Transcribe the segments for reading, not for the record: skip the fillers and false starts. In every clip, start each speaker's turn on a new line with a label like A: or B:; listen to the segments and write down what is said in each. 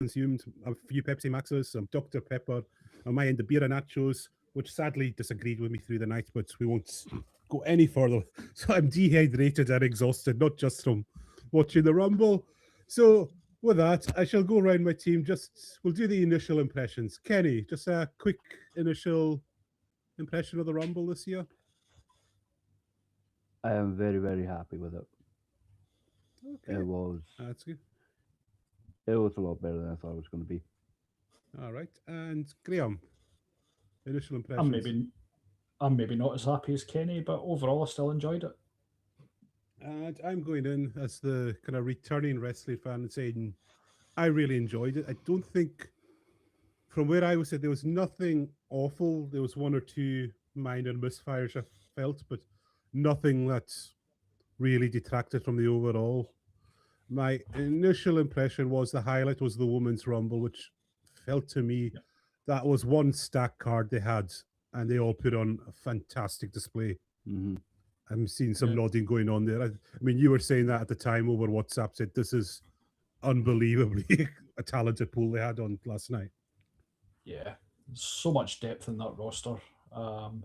A: consumed a few Pepsi Maxes, some Dr. Pepper, on my end, the beer and nachos, which sadly disagreed with me through the night, but we won't go any further. So I'm dehydrated and exhausted, not just from watching the Rumble. So with that, I shall go around my team. We'll do the initial impressions. Kenny, just a quick initial impression of the Rumble this year.
B: I am very, very happy with it.
A: Okay,
B: It was
A: that's good.
B: it was a lot better than I thought it was going to be.
A: All right, and Graham, initial
C: I'm
A: impressions.
C: maybe I'm maybe not as happy as Kenny, but overall I still enjoyed it.
A: And I'm going in as the kind of returning wrestling fan and saying I really enjoyed it. I don't think, from where I was at, there was nothing awful. There was one or two minor misfires I felt, but nothing that really detracted from the overall. My initial impression was the highlight was the women's rumble, which felt to me
C: Yeah.
A: that was one stack card they had, and they all put on a fantastic display.
B: Hmm.
A: I'm seeing some
C: Yeah.
A: nodding going on there. I mean, you were saying that at the time over WhatsApp. Said this is unbelievably a talented pool they had on last night.
C: Yeah, so much depth in that roster. Um,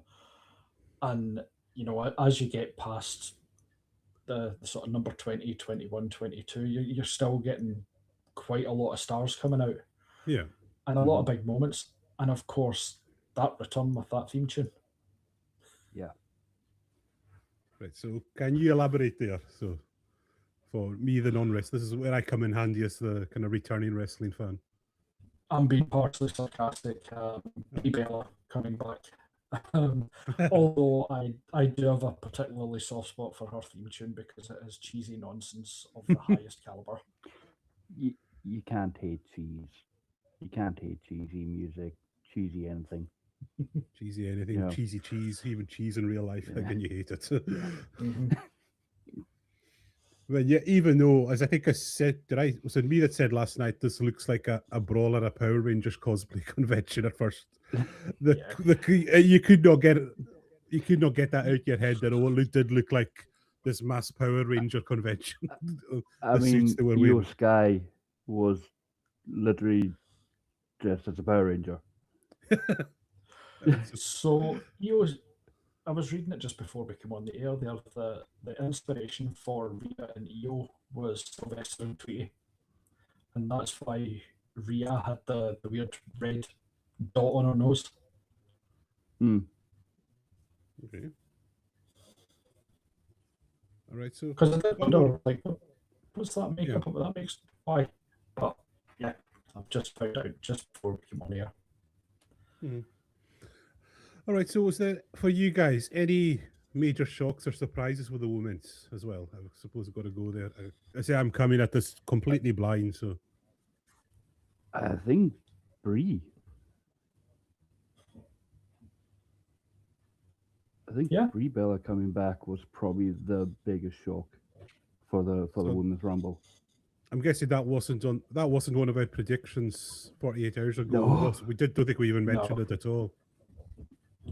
C: and, as you get past the sort of number 20, 21, 22, you're still getting quite a lot of stars coming out
A: Yeah.
C: and a lot of big moments. And of course, that return with that theme tune.
B: Yeah.
A: Right. So, can you elaborate there? So, for me, the non-wrestler, this is where I come in handy as the kind of returning wrestling fan.
C: I'm being partially sarcastic. Bella coming back. Although I do have a particularly soft spot for her theme tune because it is cheesy nonsense of the highest caliber.
B: You can't hate cheese. You can't hate cheesy music, cheesy anything.
A: Cheesy anything,
B: Yeah.
A: cheesy cheese, even cheese in real life,
B: Yeah.
A: again, you hate it.
C: Mhm.
A: But yeah, even though, as I think I said, was it me that said last night, this looks like a Brawl at a Power Rangers cosplay convention at first. You could not get that out your head that it did look like this mass Power Ranger convention.
B: I
A: The suits
B: mean,
A: they were
B: Io
A: wearing.
B: Sky was literally dressed as a Power Ranger.
C: So I was reading it just before we came on the air there. The inspiration for Rhea and Io was Sylvester and Tweety, and that's why Rhea had the weird red dot on her nose.
B: Hmm.
A: Okay. All right, so
C: Because I did wonder, like, what's that
A: Yeah.
C: makeup? That makes why? But yeah, I've just found out just before we came on air.
A: all right, so was there for you guys any major shocks or surprises with the women's as well? I suppose I've got to go there. I say I'm coming at this completely blind, so
B: I think Brie. I think
C: Yeah.
B: Brie Bella coming back was probably the biggest shock for the
A: So-
B: women's rumble.
A: I'm guessing that wasn't one of our predictions 48 hours ago.
B: No.
A: Don't think we even
C: No.
A: mentioned it at all.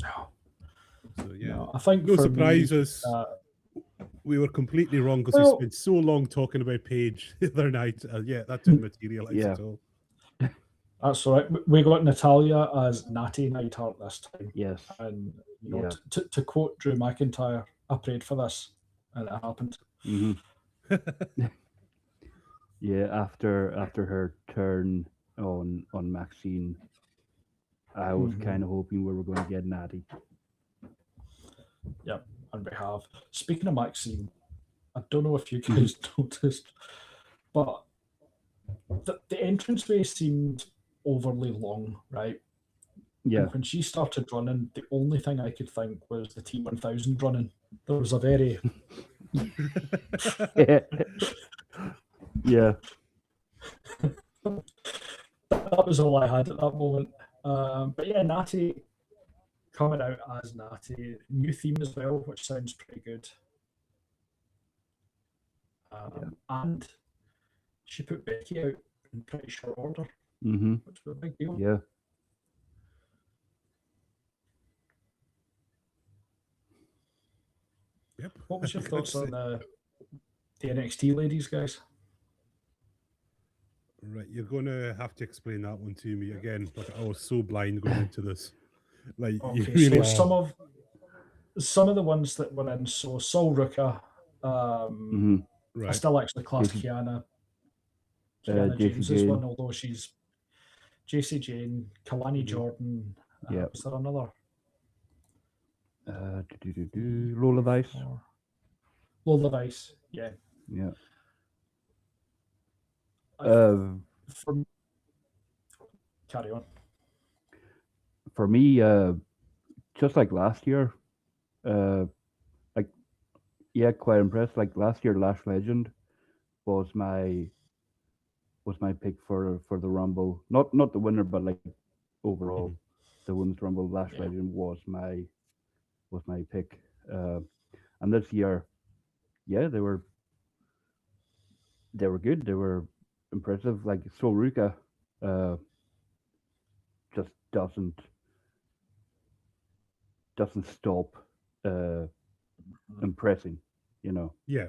C: No,
A: So yeah,
C: no, I think
A: no
C: for
A: surprises.
C: me,
A: We were completely wrong because
C: well-
A: we spent so long talking about Paige the other night. Yeah, that didn't materialize
B: Yeah.
A: at all.
C: that's all right. We got Natalia as Natty Neidhart this time.
B: Yes.
C: And
B: Yeah.
C: to quote Drew McIntyre, I prayed for this, and it happened.
B: Hmm. Yeah. After her turn on Maxine, I was
C: Mhm.
B: kind of hoping we were going to get Natty.
C: Yep, and we have. Speaking of Maxine, I don't know if you guys noticed, but the entranceway seemed overly long, right?
B: Yeah.
C: And when she started running, the only thing I could think was the T1000 running. There was a very
B: Yeah.
C: that was all I had at that moment. But yeah, Natty coming out as Natty, new theme as well, which sounds pretty good. And she put Becky out in pretty short order,
B: Hmm.
C: which was a big deal.
B: Yeah.
A: Yep.
C: What was your
A: That's
C: thoughts on
A: it.
C: the NXT ladies, guys?
A: Right, you're gonna have to explain that one to me again. Like I was so blind going into this. Like you
C: Okay,
A: really
C: so
A: are.
C: some of the ones that were in, so Sol Ruka,
B: Mm-hmm.
C: I
A: Right.
C: still actually class
B: JC,
C: Kiana
B: JC
C: James as one,
B: Jane.
C: although she's JC Jane, Kalani
A: Mhm.
C: Jordan.
B: Yeah.
C: Was there another?
B: Lola Vice.
C: Or Lola Vice, yeah.
B: Yeah.
C: I, from carry on.
B: For me, just like last year, uh, like yeah, quite impressed. Like last year, Lash Legend was my pick for the Rumble. Not the winner, but like overall,
A: Mhm.
B: the Women's Rumble. Lash
C: Yeah,
B: Legend was my pick. Uh, and this year, yeah, they were good. They were impressive. Like Soruka, uh, just doesn't stop uh, impressing. You know.
A: Yeah,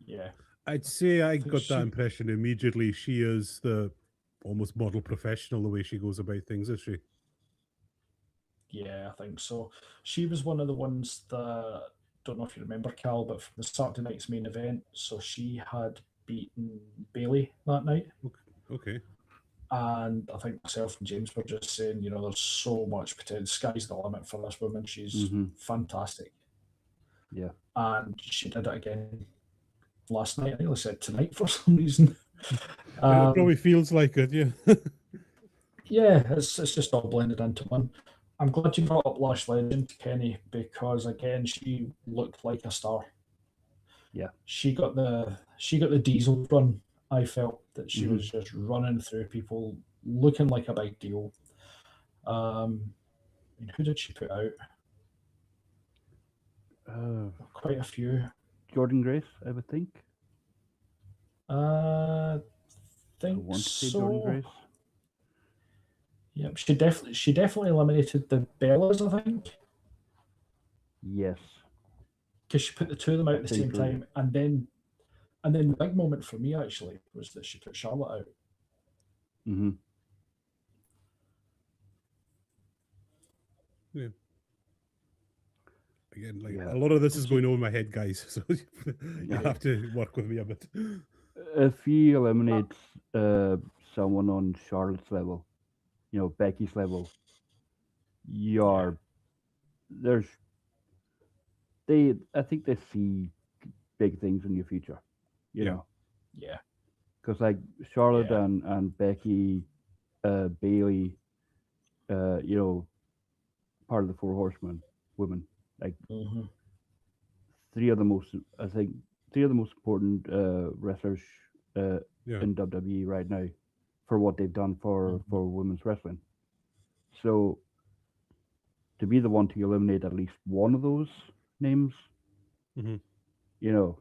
C: yeah.
A: I'd say I
C: I think
A: got that
C: she,
A: impression immediately. She is the almost model professional the way she goes about things, is she?
C: yeah, I think so. She was one of the ones that, don't know if you remember, Cal, but from the Saturday night's main event, so she had beaten Bailey that night.
A: Okay.
C: And I think myself and James were just saying, there's so much potential. Sky's the limit for this woman. She's
B: Mm-hmm.
C: fantastic.
B: Yeah.
C: And she did it again last night. I nearly said tonight for some reason.
A: It
C: Um,
A: probably feels like it, yeah.
C: yeah, it's just all blended into one. I'm glad you brought up Lash Legend, Kenny, because again, she looked like a star.
B: Yeah.
C: She got the diesel run. I felt that she
B: Mm-hmm.
C: was just running through people, looking like a big deal. I mean, who did she put out?
B: Uh,
C: Quite a few.
B: Jordan Grace, I would think.
C: Uh,
B: I
C: think
B: want to say Jordan
C: so.
B: Grace.
C: Yep, she definitely eliminated the Bellas, I think,
B: Yes,
C: because she put the two of them out
B: I
C: at the
B: think
C: same
B: so.
C: time, and then the big moment for me actually was that she put Charlotte out.
B: Mm-hmm.
A: Yeah. Again, like
B: Yeah.
A: a lot of this
C: Did
A: is
C: you?
A: going over my head, guys. So you'll
B: Yeah.
A: have to work with me a bit.
B: If he eliminates someone on Charlotte's level, Becky's level,
C: Yeah,
B: you're there's I think they see big things in your future, you
A: Yeah.
B: know,
C: yeah,
B: because like Charlotte
C: yeah.
B: and Becky, Bailey, you know, part of the Four Horsemen, women, like
C: Hmm.
B: three of the most, I think, three of the most important wrestlers uh,
A: Yeah.
B: in WWE right now for what they've done
C: Hmm.
B: for women's wrestling. So to be the one to eliminate at least one of those names,
A: Hmm.
B: you know,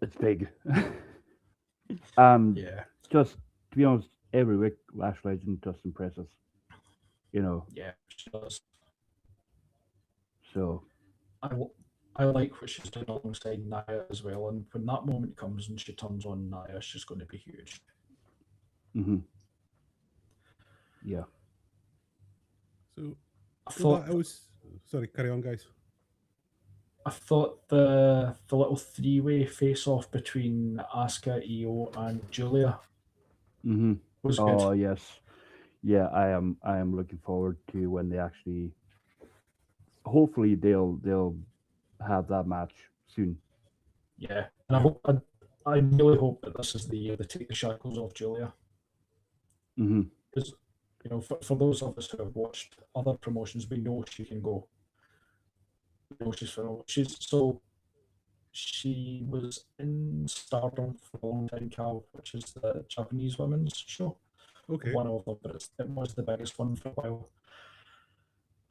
B: it's big. And
C: Yeah,
B: just to be honest, every week Lash Legend just impresses, you know.
C: yeah. She does.
B: So
C: I, l- I like what she's doing alongside Naya as well, and when that moment comes and she turns on Naya, she's going to be huge.
B: hmm yeah,
A: So
C: I
A: with that,
C: thought
A: I was sorry. Carry on, guys.
C: I thought the little three-way face-off between Asuka, Io, and Julia
B: hmm
C: was good.
B: oh yes, yeah. I am looking forward to when they actually. Hopefully they'll have that match soon.
C: Yeah, and I
A: Yeah.
C: hope I really hope that this is the year they take the shackles off Julia,
B: hmm
C: because for those of us who have watched other promotions, we know she can go. We know she's phenomenal. She was in Stardom for a long time, Cal, which is the Japanese women's show.
A: Okay.
C: One of them, but it was the biggest one for a while.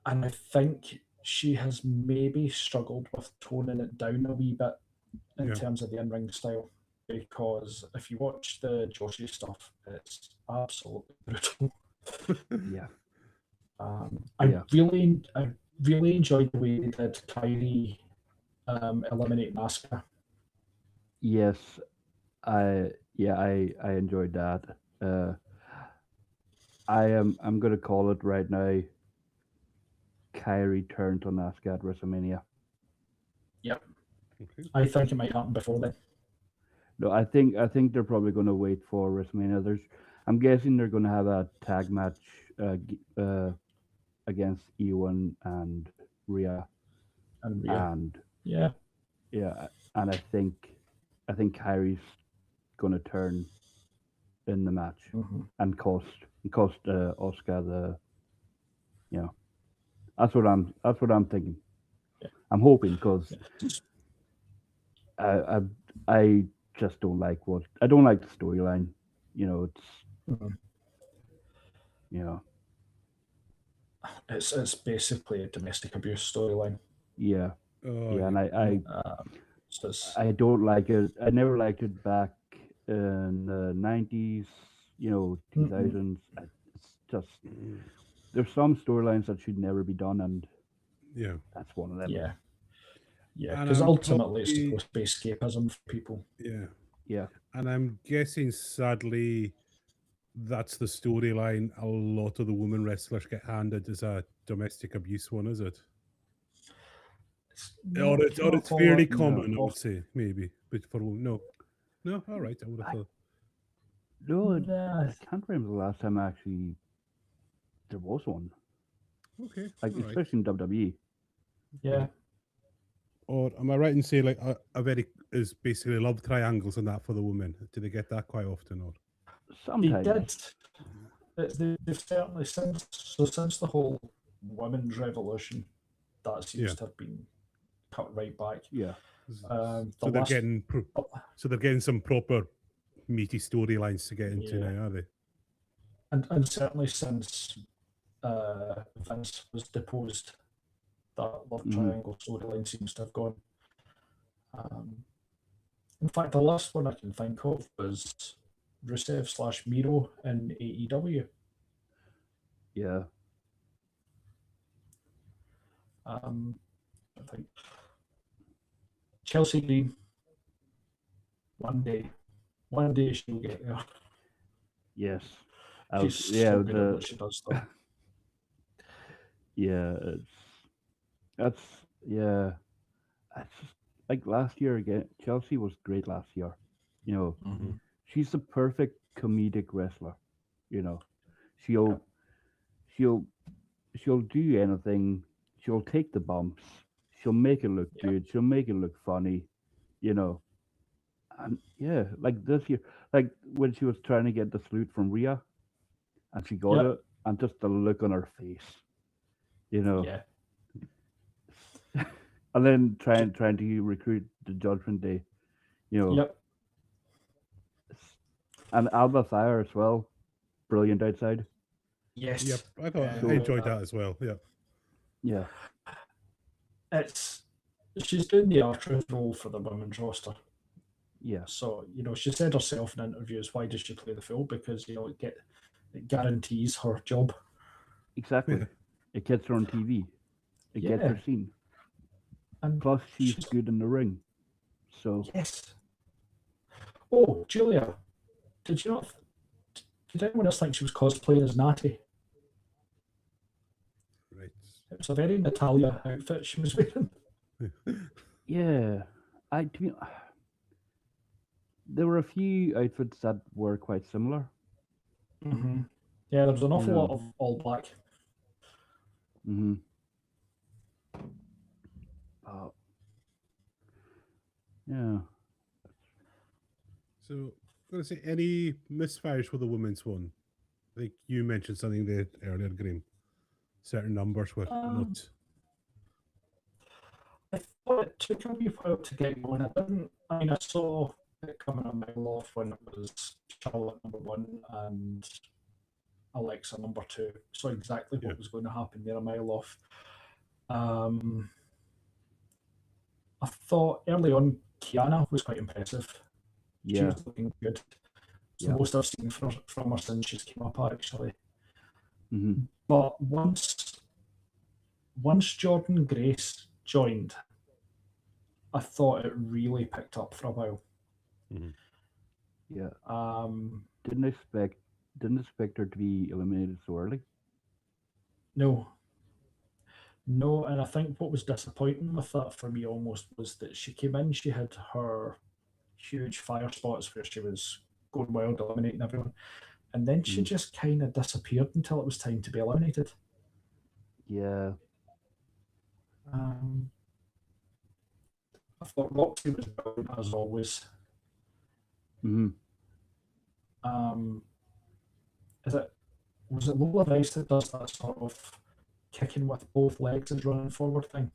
C: And I think she has maybe struggled with toning it down a wee bit in
A: Yeah.
C: terms of the in-ring style, because if you watch the Joshi stuff, it's absolutely brutal.
B: Yeah,
C: I
B: yeah,
C: really enjoyed the way they did Kyrie eliminating Asuka.
B: yes. I enjoyed that. I'm gonna call it right now. Kyrie turned on Asuka at WrestleMania.
C: Yep.
A: Okay.
C: I think it might happen before then.
B: No, I think they're probably gonna wait for WrestleMania. I'm guessing they're gonna have a tag match against Ewan and Rhea,
C: And
B: and
C: yeah.
B: yeah, and I think Kyrie's gonna turn in the match
C: Mhm.
B: and cost Oscar the, you know, that's what I'm thinking.
C: Yeah.
B: I'm hoping because
C: Yeah.
B: I just don't like I don't like the storyline. It's
C: Mhm.
B: you know
C: It's basically a domestic abuse storyline.
B: yeah
A: Oh,
B: yeah,
A: yeah.
B: and
C: So it's
B: I don't like it. I never liked it back in the 90s, 2000s. It's just
A: Mm,
B: there's some storylines that should never be done, and
A: yeah.
B: that's one of them.
C: yeah, yeah.
A: And
C: Because
A: I'm
C: ultimately it's
A: probably,
C: supposed to be escapism for people.
A: yeah.
B: Yeah,
A: And I'm guessing, sadly, that's the storyline a lot of the women wrestlers get handed as a domestic abuse one, is it?
C: It's
A: Or
C: not
A: it's
C: all
A: fairly
C: that
B: no,
A: common, I would
C: off.
A: say, maybe. But for women, no. No, all right, I would have
B: I
A: thought.
B: no,
C: Nah,
B: I can't remember the last time actually there was one,
A: Okay,
B: like
A: all right.
B: especially in WWE.
C: yeah.
A: Or am I right in saying like a very is basically love triangles and that for the women? Do they get that quite often? Or
C: They
B: Sometimes,
C: did. They've certainly since the whole women's revolution, that seems
A: yeah,
C: to have been cut right back.
B: yeah,
C: The
A: so they're
C: last,
A: getting
C: oh,
A: so they're getting some proper meaty storylines to get into
C: yeah,
A: now, are they?
C: and certainly since Vince was deposed, that love
B: hmm
C: triangle storyline seems to have gone. Um, in fact, the last one I can think of was Rusev slash Miro in AEW.
B: yeah,
C: I think Chelsea Green. One day, one day she'll get there.
B: yes.
C: She's
B: Yeah,
C: so good at what she does, though.
B: yeah, that's yeah. That's just like last year again. Chelsea was great last year. You know,
A: Mm-hmm.
B: she's the perfect comedic wrestler. You know,
C: Yeah,
B: she'll she'll she'll do anything. She'll take the bumps. She'll make it look
C: yeah,
B: good. She'll make it look funny. You know, and yeah, like this year, like when she was trying to get the salute from Rhea, and she got
C: yeah,
B: it, and just the look on her face. You know,
C: yeah,
B: and then trying to recruit the Judgment Day. You know,
C: yep,
B: and Alba Fire as well. Brilliant outside.
A: Yep,
C: yes.
A: I thought I
B: So
A: enjoyed that as well. Yeah,
B: yeah,
C: It's she's doing the archer role for the women's roster.
B: yeah,
C: So she said herself in interviews, why does she play the fool? Because it guarantees her job.
B: exactly.
A: yeah.
B: It gets her on TV. It gets
C: Yeah,
B: her seen.
C: and
B: Plus, she's
C: she's
B: good in the ring. So
C: yes. Oh, Julia, did you not? Did anyone else think she was cosplaying as Natty?
A: Right.
C: It was a very Natalia outfit she was wearing.
B: yeah, there were a few outfits that were quite similar.
C: Mm-hmm. Yeah, there was an
B: You
C: awful lot
B: know.
C: of all black.
B: hmm Uh, yeah.
A: So, I'm gonna say any misfires for the women's one. I think you mentioned something there earlier, Graham. Certain numbers were
C: Um,
A: not.
C: I thought it took a wee while to get going. I didn't. I mean, I saw it coming a mile off when it was Charlotte number one and Alexa number two. Saw exactly
A: Yeah.
C: what was going to happen there a mile off. Um, I thought early on Kiana was quite impressive. She
B: Yeah.
C: was looking good. It's the
B: Yeah.
C: most I've seen from her since she's came up actually.
B: hmm
C: But once Jordan Grace joined, I thought it really picked up for a while.
A: Mhm.
B: Yeah.
C: Um,
B: Didn't expect her to be eliminated so early.
C: no, no, and I think what was disappointing with that for me almost was that she came in, she had her huge fire spots where she was going wild, eliminating everyone, and then she
B: Mhm.
C: just kind of disappeared until it was time to be eliminated.
B: Yeah.
C: Um, I thought Roxy was brilliant as always.
B: Hmm.
C: Um, is it was it Lola Vice that does that sort of kicking with both legs and running forward thing?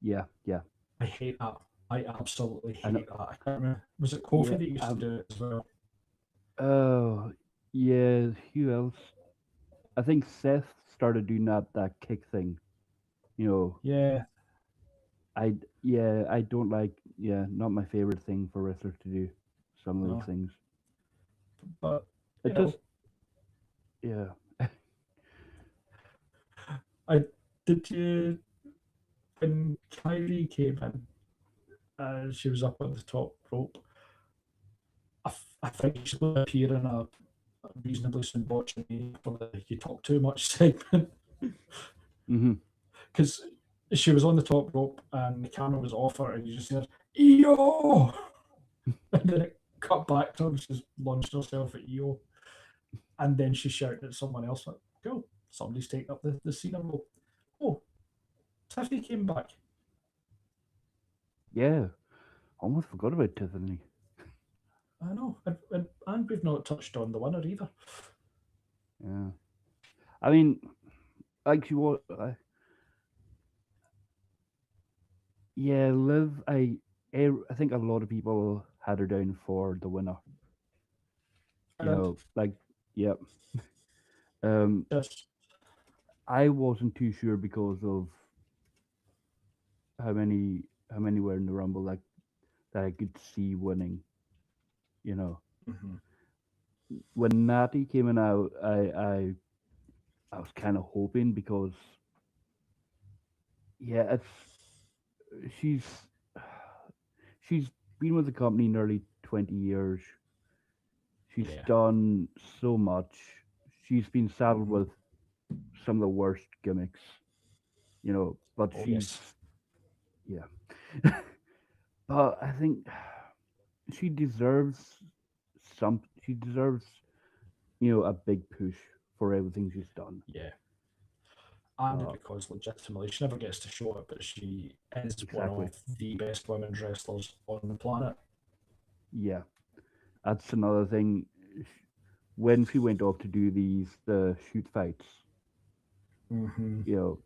B: Yeah. Yeah.
C: I hate that. I absolutely
B: I know.
C: hate that. I can't remember. Was it
B: Yeah.
C: Kofi that used to do it as well?
B: Oh, yeah. Who else? I think Seth started doing that kick thing. You know,
C: Yeah,
B: I don't like. Yeah, not my favorite thing for wrestlers to do. Some of those
C: no,
B: things.
C: but
B: It just. Yeah.
C: I did you when Kyrie came in, she was up on the top rope. I think she's going to appear in a reasonably soon watching me for the "You Talk Too Much" segment
B: Hmm.
C: because she was on the top rope and the camera was off her, and you just heard "Yo," and then it cut back to her. She's launched herself at EO, and then she shouted at someone else, like, "Cool, somebody's taking up the Cena role." Oh, Tiffany came back.
B: Yeah. Almost forgot about Tiffany.
C: I know, and we've not touched on the winner either.
B: Yeah. I mean, like she was. Yeah, Liv. I think a lot of people had her down for the winner. You
C: And
B: know, like, yep. Um,
C: just
B: I wasn't too sure because of how many were in the rumble, like that I could see winning. You know,
C: mhm,
B: when Natty came in out, I was kind of hoping because yeah, she's she's been with the company nearly 20 years. She's
C: yeah,
B: done so much. She's been saddled
C: mhm.
B: with some of the worst gimmicks, but
C: Oh
B: she's
C: yes,
B: yeah. But I think she deserves she deserves, a big push for everything she's done.
C: yeah. And
B: But
C: because legitimately she never gets to show it, but she is one
B: exactly.
C: of the best women's wrestlers on the planet.
B: Yeah. That's another thing. When she went off to do the shoot fights,
C: Mm-hmm.
B: you know,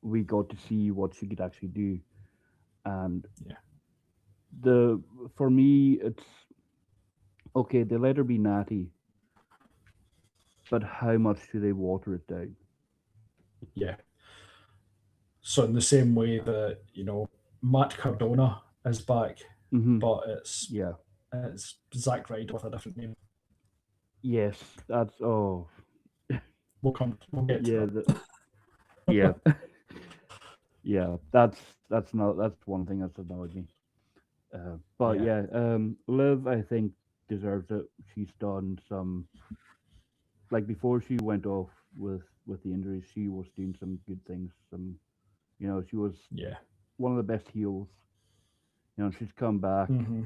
B: we got to see what she could actually do. And
C: Yeah,
B: the for me it's okay, they let her be natty, but how much do they water it down?
C: yeah. So in the same way that Matt Cardona is back,
B: Hmm.
C: but it's
B: Yeah.
C: it's Zack Ryder with a different name.
B: Yes, that's
C: We'll get to
B: yeah,
C: that.
B: yeah. Yeah, that's one thing that's annoyed me. But
C: Yeah.
B: yeah, Liv I think deserves it. She's done some, like, before she went off with the injuries, she was doing some good things. She was
C: Yeah.
B: one of the best heels. She's come back,
C: Mm-hmm.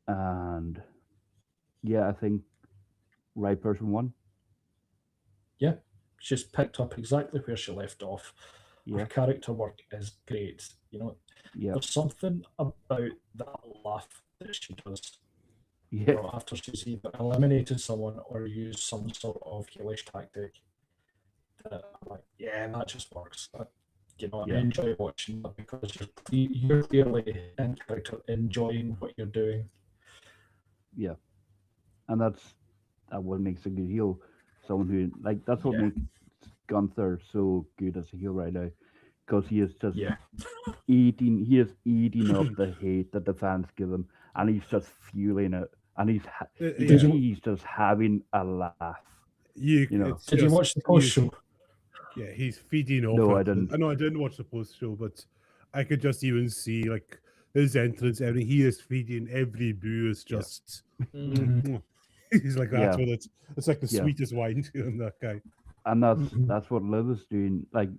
B: and yeah, I think right person won.
C: Yeah. She's picked up exactly where she left off. Her
B: Yeah,
C: character work is great.
B: yeah,
C: There's something about that laugh that she does.
B: yeah,
C: After she's either eliminated someone or used some sort of heelish tactic, that I'm like, yeah, that just works. I
B: yeah,
C: enjoy watching that because you're clearly in character, enjoying what you're doing.
B: yeah, and that what makes a good heel. Someone who, like, that's what
C: Yeah,
B: makes Gunther so good as a heel right now, because
C: yeah.
B: he is eating up the hate that the fans give him, and he's just fueling it, and you can
C: Did
A: Yeah,
B: see
C: you
B: he's just having a laugh.
A: you.
B: You know,
A: It's
C: did you
A: just
C: watch the
A: he
C: post
A: is.
C: show?
A: Yeah, he's feeding off
B: no,
A: it.
B: I didn't.
A: I know I didn't watch the post show, but I could just even see like his entrance, everything. He is feeding every boo is just. He's like that's
B: Yeah.
A: what it's like the
B: Yeah.
A: sweetest wine to him, that guy.
B: And that's what Liv is doing. Like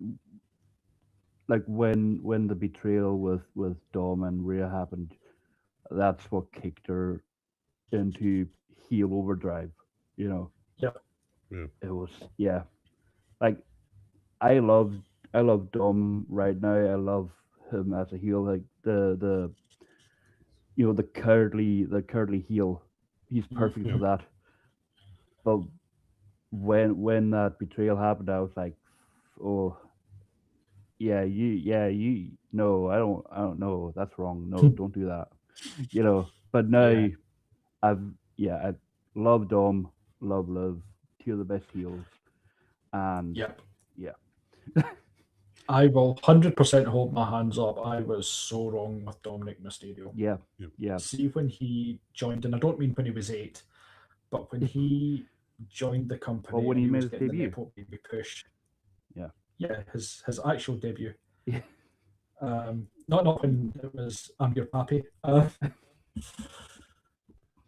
B: when the betrayal with Dom and Rhea happened, that's what kicked her into heel overdrive. You know,
C: Yep.
B: it was like I love Dom right now. I love him as a heel. Like the the curly heel. He's perfect for that. But when that betrayal happened, I was like, oh you no, I don't know. That's wrong. No, don't do that. You know. But now
C: Yeah.
B: I love Dom, love Liv, two of the best heels, and
C: Yep.
B: yeah.
C: I will 100% hold my hands up. I was so wrong with Dominic Mysterio.
B: Yeah.
C: See, when he joined, and I don't mean when he was 8, but when he joined the company
B: Well, when
C: and
B: he
C: he
B: made
C: was
B: his
C: getting
B: debut.
C: the Nepo Baby push.
B: Yeah.
C: Yeah, his actual debut.
B: Yeah.
C: Not when it was I'm Your Pappy.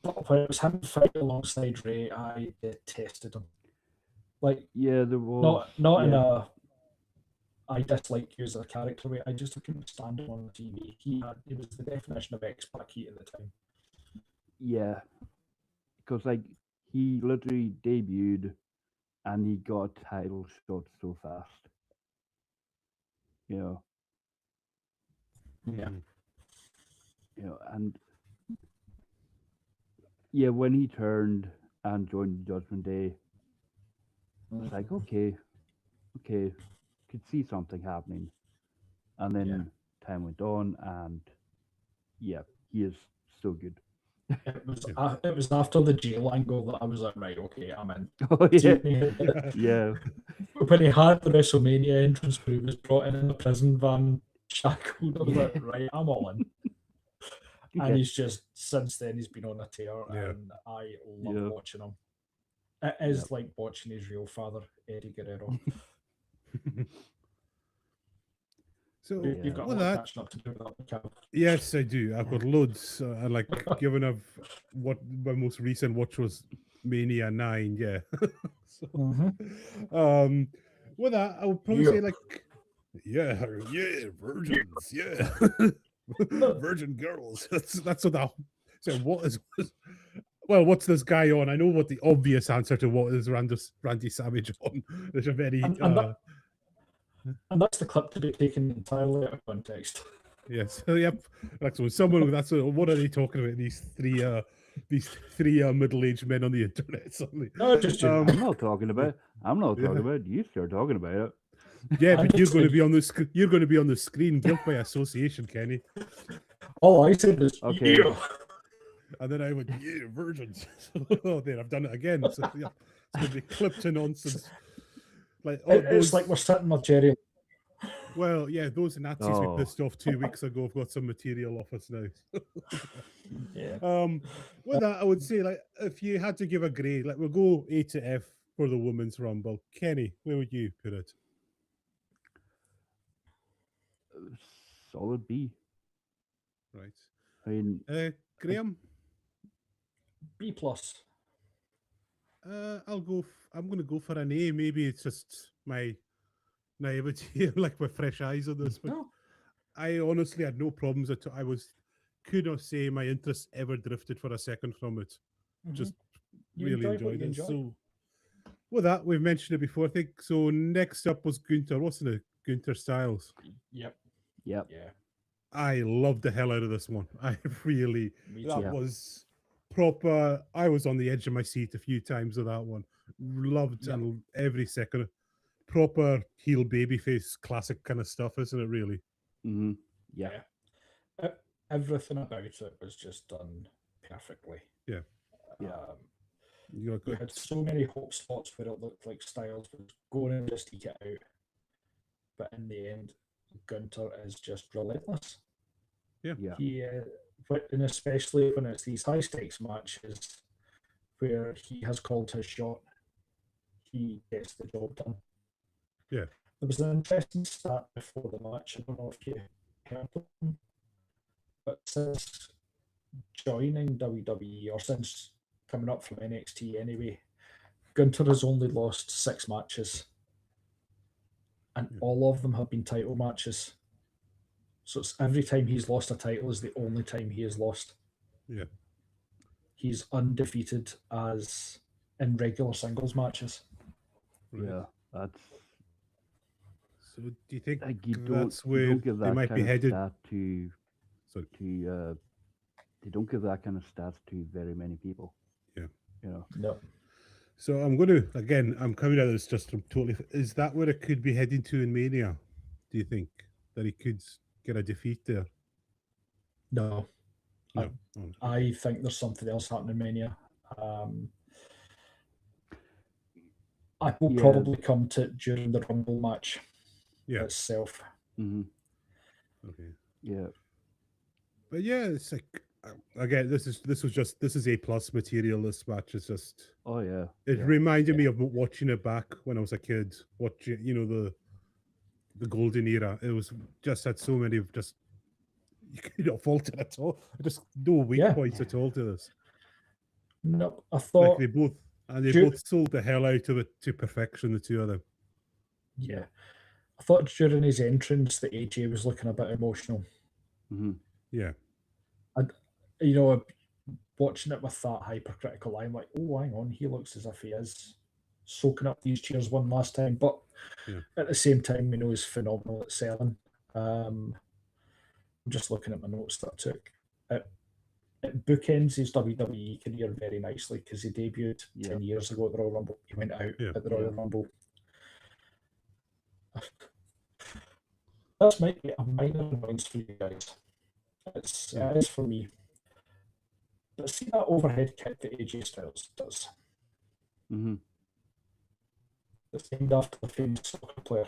C: But when it was him fighting alongside Ray, I detested him. Like,
B: Yeah, there was
C: not in
B: yeah.
C: a I dislike you as a character way. I just couldn't stand him on the TV. He was the definition of X-Pac heat at the time.
B: Yeah. Because like he literally debuted and he got a title shot so fast. You know.
C: Yeah.
B: You know, and yeah, when he turned and joined Judgment Day, I was like, okay, could see something happening. And then time went on, and yeah, he is so good.
C: It was after the jail angle that I was like, right, okay, I'm in.
B: Oh
C: See,
B: yeah, yeah,
C: when he had the WrestleMania entrance where he was brought in a prison van shackled, I was like, right, I'm all in. And he's just, since then, he's been on a tear, and I love watching him. It is like watching his real father, Eddie Guerrero.
A: So
C: You've got a lot of catching up to do with that.
A: Yes, I do. I've got loads. And like, given of what my most recent watch was Mania 9, yeah. With that, I would probably say like, virgins, virgin girls. That's what that. So what is? Well, what's this guy on? I know what the obvious answer to what is Randy Savage on. There's a very.
C: And that's the clip to be taken entirely out of context.
A: Yes. Yep. Like so, someone. That's what are they talking about? These three middle-aged men on the internet. Suddenly.
C: No, just
B: I'm not talking about. I'm not talking about. You start talking about it.
A: Yeah, but you're going to be on the you're going to be on the screen, guilt by association, Kenny.
C: All I said is
B: okay.
C: Yeah.
A: And then I went, virgins. Oh, there, I've done it again. So, yeah, it's going to be clipped to nonsense. Like
C: it's like we're sitting with Jerry.
A: Well, yeah, those Nazis we pissed off 2 weeks ago have got some material off us now. With that, I would say, like, if you had to give a grade, like, we'll go A to F for the Women's Rumble. Kenny, where would you put it?
B: Solid B.
A: Right.
B: I mean,
A: Graham?
C: B plus.
A: I'm going to go for an A. Maybe it's just my naivety, like with fresh eyes on this, but I honestly had no problems at all. Could not say my interest ever drifted for a second from it. Just really enjoyed it. So with that, we've mentioned it before, I think. So next up was Gunther. What's it? Gunther Styles.
C: Yep.
B: Yeah.
A: I loved the hell out of this one. I really was proper. I was on the edge of my seat a few times with that one. Loved and every second. Proper heel babyface classic kind of stuff, isn't it? Really.
B: Mm-hmm.
C: Yeah. Everything about it was just done perfectly.
A: Yeah.
C: You had so many hope spots where it looked like Styles was going to just eke it out, but in the end, Gunther is just relentless.
A: Yeah.
C: And especially when it's these high stakes matches where he has called his shot, he gets the job done.
A: Yeah.
C: There was an interesting stat before the match. I don't know if you heard them, but since joining WWE, or since coming up from NXT anyway, Gunter has only lost 6 matches, and all of them have been title matches. So it's every time he's lost a title is the only time he has lost.
A: Yeah.
C: He's undefeated as in regular singles matches.
A: Right.
B: Yeah, that's
A: So do you think
B: like you
A: that's
B: don't
A: where
B: give
A: they
B: that
A: might be
B: kind of
A: headed?
B: stat to
A: Sorry.
B: they don't give that kind of stats to very many people.
A: Yeah.
B: You know.
C: No.
A: So I'm going to, again, I'm coming at this just from totally. Is that where it could be heading to in Mania? Do you think that he could get a defeat there?
C: No.
A: No. Oh,
C: I think there's something else happening in Mania. I will
B: Yeah.
C: probably come to it during the Rumble match
A: yeah.
C: itself.
B: Hmm.
A: Okay.
B: Yeah.
A: But yeah, it's like again, this is A plus material. This match is just.
B: Oh yeah.
A: It
B: yeah.
A: reminded me of watching it back when I was a kid. Watching, the golden era. It was just had so many of just you could not fault it at all. Just no weak
C: Yeah.
A: points at all to this.
C: No, I
A: Like
C: thought.
A: they
C: Ju-
A: both sold the hell out of it to perfection. The two of them.
C: Yeah. I thought during his entrance that AJ was looking a bit emotional.
B: Hmm.
A: Yeah.
C: Watching it with that hypercritical eye, I'm like, oh, hang on, he looks as if he is soaking up these cheers one last time. But
A: Yeah.
C: at the same time, we know he's phenomenal at selling. I'm just looking at my notes that I took. It bookends his WWE career very nicely because he debuted 10 years ago at the Royal Rumble. He went out at the Royal Rumble. This might be a minor annoyance for you guys. It is for me. But see that overhead kick that AJ Styles does?
B: Hmm.
C: It's named after the famous soccer player.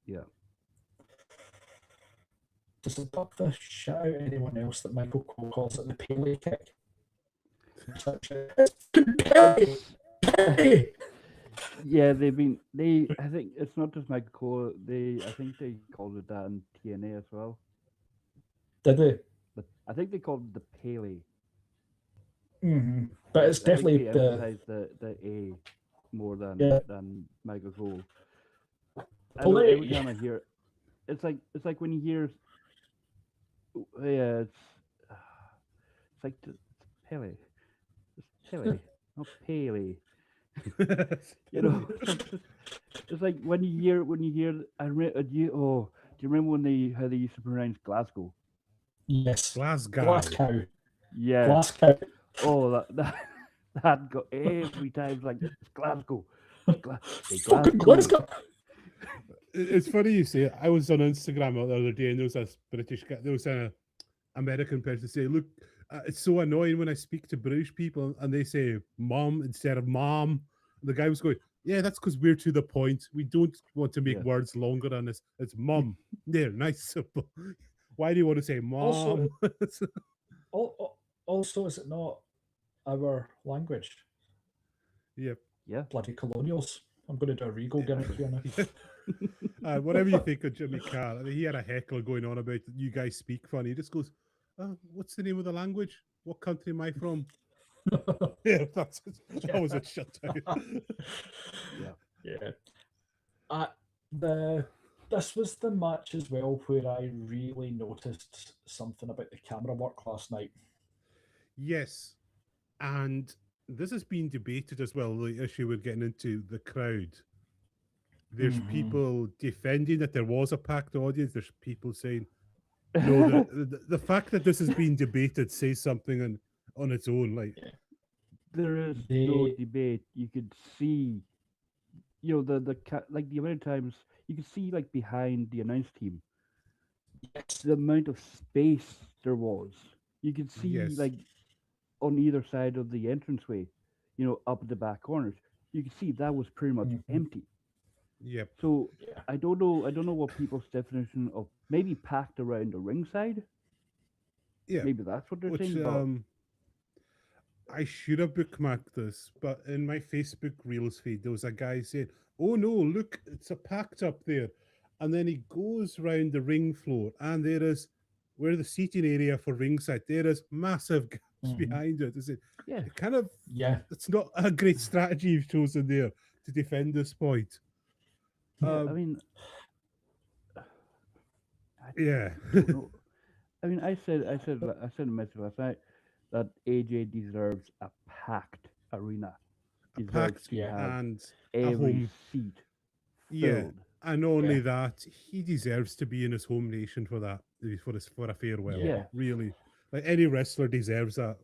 B: Yeah.
C: Does it bug the shit out anyone else that Michael Cole calls it the Pele kick? Pele!
B: Yeah, I think it's not just Michael Cole. I think they called it that in TNA as well.
C: Did they?
B: But I think they called it the Pele.
C: Mm-hmm. But it's
B: I
C: definitely
B: think they emphasized the A more than Michael Cole. I know every time I hear, it's like when you hear, yeah, it's like it's Pele, it's Pele, not Pele. It's like when you hear. Do you remember how they used to pronounce Glasgow?
C: Yes.
A: Glasgow.
B: Yeah.
C: Glasgow.
B: Oh, that got every time like it's Glasgow.
C: Fucking Glasgow.
A: It's funny you say it. I was on Instagram the other day and there was a British guy, there was an American person say, look, it's so annoying when I speak to British people and they say mom instead of mom. The guy was going, yeah, that's because we're to the point. We don't want to make words longer than this. It's mom. There, nice, simple. Why do you want to say mom?
C: Also, is it not our language?
A: Yep.
B: Yeah.
C: Bloody colonials. I'm going to do a Regal gimmick here now.
A: Whatever you think of Jimmy Carr, I mean, he had a heckler going on about you guys speak funny. He just goes, what's the name of the language? What country am I from? Yeah, that was a shutdown.
C: Yeah. This was the match as well where I really noticed something about the camera work last night.
A: Yes, and this has been debated as well, the issue with getting into the crowd. There's people defending that there was a packed audience. There's people saying, no, the fact that this has been debated says something on its own. Like,
B: there is no debate. You could see, the amount of times you could see like behind the announce team, the amount of space there was. You could see like on either side of the entranceway, up at the back corners. You could see that was pretty much empty.
A: Yep.
B: So I don't know what people's definition of maybe packed around the ringside.
A: Yeah.
B: Maybe that's what they're saying.
A: I should have bookmarked this, but in my Facebook Reels feed, there was a guy saying, oh no, look, it's a packed up there. And then he goes round the ring floor and there is where the seating area for ringside, there is massive gaps
C: Mhm.
A: behind it. Is it?
B: Yeah.
A: It kind of,
C: Yeah.
A: it's not a great strategy you've chosen there to defend this point.
B: Yeah. I
A: Um,
B: mean,
A: yeah,
B: don't know. I mean, I said in message last night that AJ deserves a packed arena.
A: a
B: Deserves
A: packed
B: to
C: Yeah.
B: have
A: and a
B: every
A: home.
B: seat
A: Yeah,
B: filled.
A: and only
C: Yeah.
A: that, he deserves to be in his home nation for that, for a farewell.
C: Yeah.
A: Really, like any wrestler deserves that.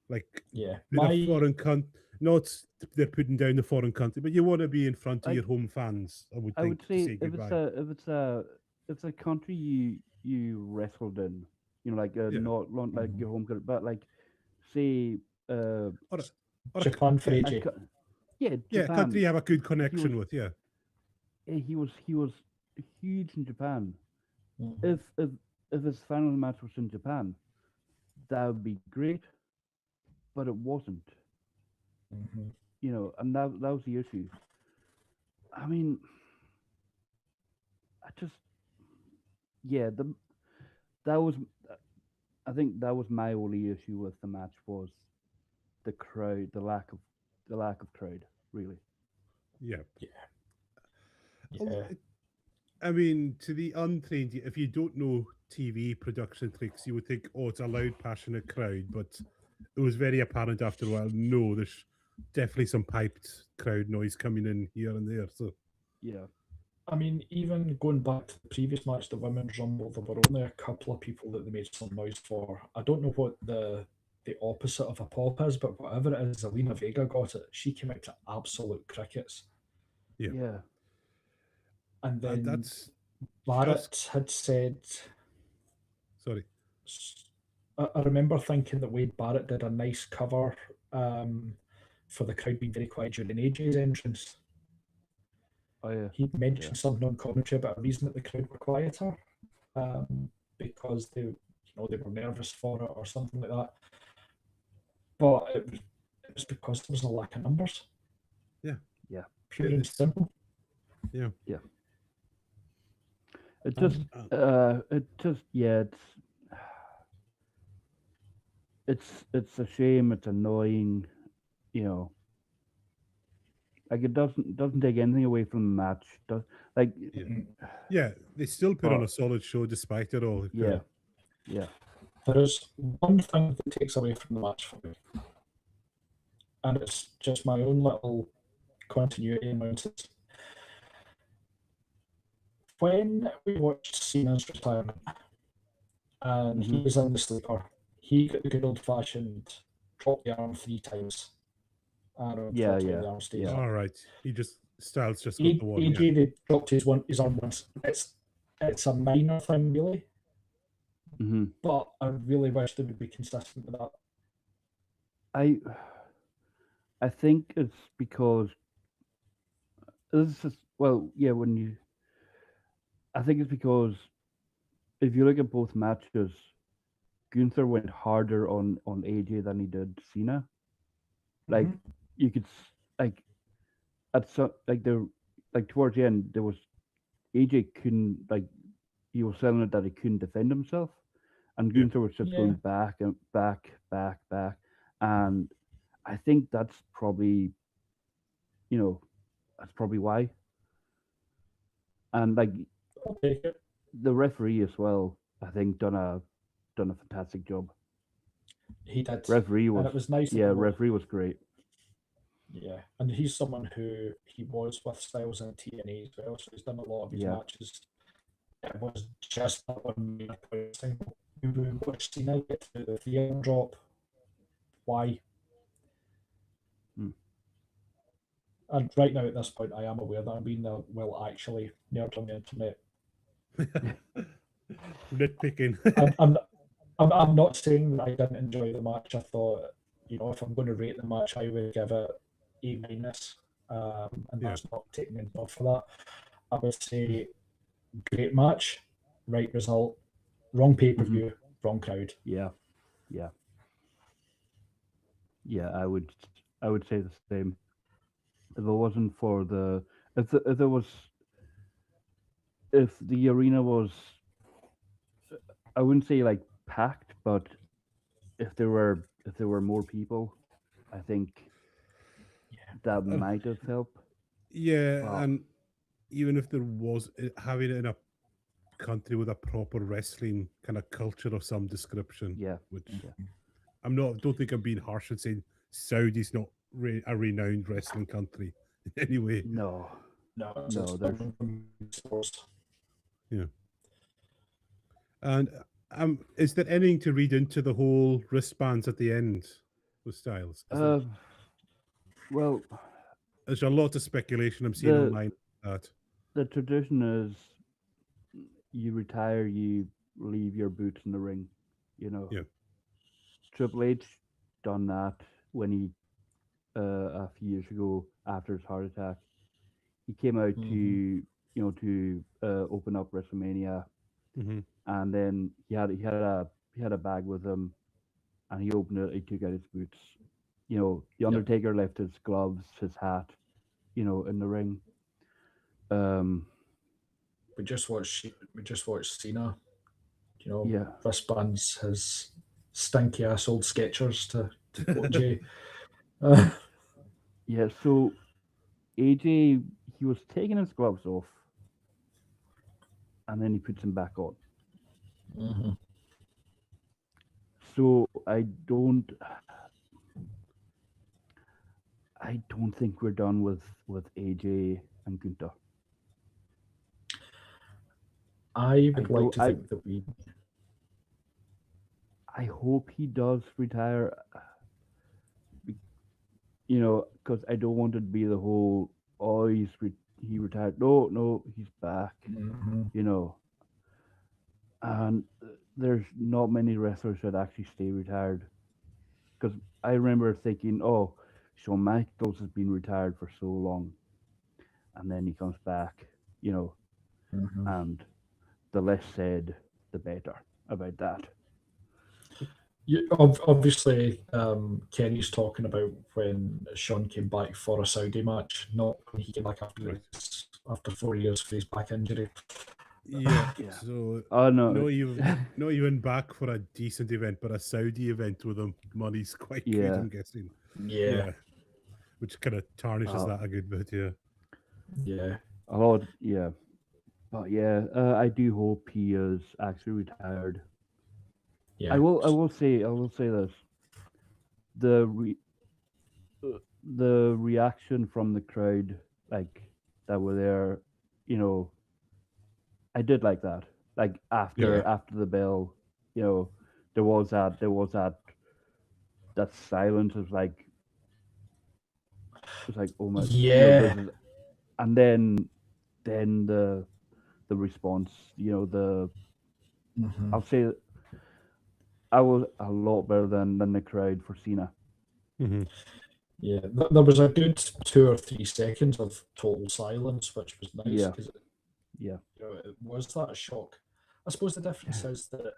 A: Like
C: Yeah.
A: in a
C: My
A: foreign country, not they're putting down the foreign country, but you want to be in front of
B: Like
A: your home fans. I would
B: I would
A: think to
B: say
A: say
B: if it's
A: goodbye.
B: a country you wrestled in, like
A: Yeah,
B: not like
C: Mhm.
B: your home country, but like say
A: or a,
C: Japan for
A: yeah,
B: a,
C: AJ.
B: co- yeah,
A: yeah, a country
B: Japan.
A: you have a good
B: He was
A: connection with. Yeah,
B: he was huge in Japan.
C: Mhm.
B: If his final match was in Japan, that would be great, but it wasn't.
C: Mhm.
B: And that was the issue. I mean, I just yeah, that was I think that was my only issue with the match was the crowd, the lack of crowd, really.
A: yeah.
C: Yeah.
A: Although
C: Yeah.
A: I mean, to the untrained, if you don't know TV production tricks, you would think, oh, it's a loud, passionate crowd. But it was very apparent after a while, no, there's definitely some piped crowd noise coming in here and there. So,
B: Yeah,
C: I mean, even going back to the previous match, the Women's Rumble, there were only a couple of people that they made some noise for. I don't know what the opposite of a pop is, but whatever it is, Zelina Vega got it. She came out to absolute crickets.
A: yeah.
B: yeah,
C: And
A: And
C: then
A: that's just,
C: Barrett had said,
A: sorry.
C: I remember thinking that Wade Barrett did a nice cover um, for the crowd being very quiet during AJ's entrance.
B: oh yeah,
C: He
B: yeah,
C: mentioned something on commentary about a reason that the crowd were quieter because they were nervous for it or something like that. But it was because there was a lack of numbers,
A: Yeah.
B: yeah,
C: pure and
A: It's,
C: simple.
A: yeah.
B: yeah. It just,
C: Um,
B: yeah, it's a shame. It's annoying, you know. Like it doesn't take anything away from the match. Does like,
A: Yeah.
C: mm,
A: Yeah. They still put on
B: but
A: a solid show despite it all.
B: yeah, yeah,
C: there is one thing that takes away from the match for me, and it's just my own little continuity annoyances. When we watched Cena's retirement and he
B: hmm
C: was in the sleeper, he got the good old fashioned drop the arm 3 times, and
B: yeah,
C: fourth time
B: yeah,
C: the arm stays
B: yeah,
C: up.
A: All right. Styles just got the one. Yeah.
C: AJ, they dropped his arm once. It's a minor thing, really,
B: hmm
C: but I really wish they would be consistent with that.
B: I I think it's because this is well, yeah. I think it's because if you look at both matches, Gunther went harder on AJ than he did Cena. Like
C: Mhm.
B: you could like at some like there like towards the end there was AJ couldn't like he was selling it that he couldn't defend himself, and
A: Yeah.
B: Gunther was just
C: Yeah,
B: going back and back, back, back, and I think you know that's probably why. And like
C: I'll take it.
B: the referee as well, I think done a fantastic job.
C: He did,
B: Referee
C: and
B: was
C: it was nice that
B: yeah,
C: they were.
B: referee was great.
C: Yeah, and he's someone who he was with Styles in TNA as well, so he's done a lot of his
B: Yeah,
C: matches. It was just that one minor point single. We watched Cena get through the 3 drop. Why?
B: mm.
C: And right now at this point, I am aware that I'm being well actually nerd on the internet.
A: Nitpicking.
C: I'm, I'm, I'm not saying that I didn't enjoy the match. I thought, if I'm going to rate the match, I would give it A minus, and
A: Yeah.
C: that's not taking anything off for that. I would say great match, right result, wrong pay per
B: hmm
C: view, wrong crowd.
B: yeah, yeah, yeah. I would say the same. If it wasn't for the if the arena was I wouldn't say like packed, but if there were more people, I think that
A: Uh,
B: might have helped.
A: yeah,
B: But
A: and even if there was having it in a country with a proper wrestling kind of culture of some description,
B: yeah,
A: which
B: yeah,
A: don't think I'm being harsh and saying Saudi's not a renowned wrestling country in any way.
B: no,
C: No, it's
B: no,
C: not
B: there's
C: source.
A: Yeah, and is there anything to read into the whole wristbands at the end with Styles? Is there?
B: uh, well,
A: There's a lot of speculation I'm seeing
B: the
A: online. That
B: the tradition is you retire, you leave your boots in the ring. You know,
A: yeah,
B: Triple H done that when he a few years ago after his heart attack. He came out to
C: Mm-hmm.
B: open up WrestleMania,
A: hmm
B: and then he had a bag with him, and he opened it. He took out his boots. The
C: Yep.
B: Undertaker left his gloves, his hat, in the ring. Um,
C: We just watched Cena.
B: yeah,
C: Wristbands his stinky ass old Skechers to quote Jay. Uh,
B: yeah. So AJ, he was taking his gloves off, and then he puts them back on.
C: mhm.
B: So I don't think we're done with AJ and Gunther.
C: I
B: I
C: would like
B: don't.
C: to think that we.
B: I hope he does retire. Because I don't want it to be the whole oh he retired. No, no, he's back.
C: Mhm.
B: You know, and there's not many wrestlers that actually stay retired. Because I remember thinking, oh, Shawn Michaels has been retired for so long, and then he comes back. You know,
C: Mhm.
B: and the less said, the better about that.
C: Obviously, Kenny's talking about when Sean came back for a Saudi match, not when he came back
A: right.
C: after 4 years for his back injury.
A: Yeah.
B: Yeah.
A: So
B: Oh no.
A: not even back for a decent event, but a Saudi event with them. Money's quite good,
B: Yeah.
A: I'm guessing.
C: Yeah,
A: Yeah, which kind of tarnishes
B: Uh,
A: that a good bit. Yeah.
C: yeah,
B: a lot. Yeah. But yeah, I do hope he is actually retired. I
C: yeah.
B: will. I will say. I will say this: the re, the reaction from the crowd, like that were there, you know, I did like that. Like
C: Yeah.
B: after the bell, you know, there was that silence. It was like oh my, this
C: Yeah.
B: is, and then the response,
C: Hmm.
B: I'll say I was a lot better than the crowd for Cena.
A: hmm
C: Yeah. There was a good 2 or 3 seconds of total silence, which was nice
B: Yeah,
C: because
B: yeah,
C: it was that a shock. I suppose the difference is that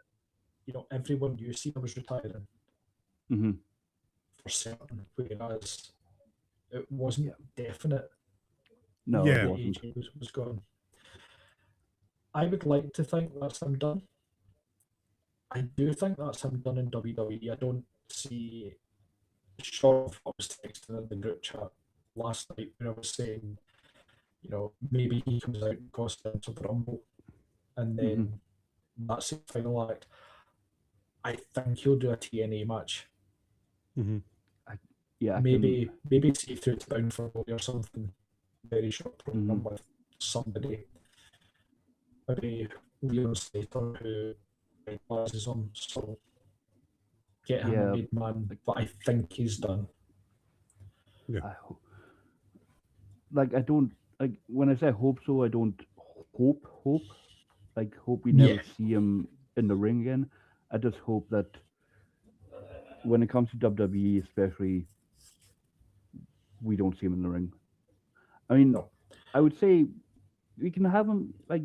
C: everyone knew Cena was retiring
B: hmm
C: for certain, whereas it wasn't
B: yeah.
C: definite
B: No, it
A: Yeah.
C: that
B: wasn't.
C: AJ was gone. I would like to think that's him done. I do think that's him done in WWE. I don't see short of what I was texting in the group chat last night where I was saying, maybe he comes out and costs into the Rumble and
B: hmm
C: then that's the final act. I think he'll do a TNA match.
A: hmm
B: I, yeah, I can.
C: Maybe see through to Bound for Glory or something. Very short
B: hmm
C: program with somebody. Maybe Leon Slater who realizes him. So get him a
B: Yeah,
C: made man.
B: like
C: But I think he's done.
A: Yeah.
B: I like I don't like when I say hope so. I don't hope we
C: Yeah.
B: never see him in the ring again. I just hope that when it comes to WWE, especially, we don't see him in the ring. I mean,
C: No.
B: I would say we can have him like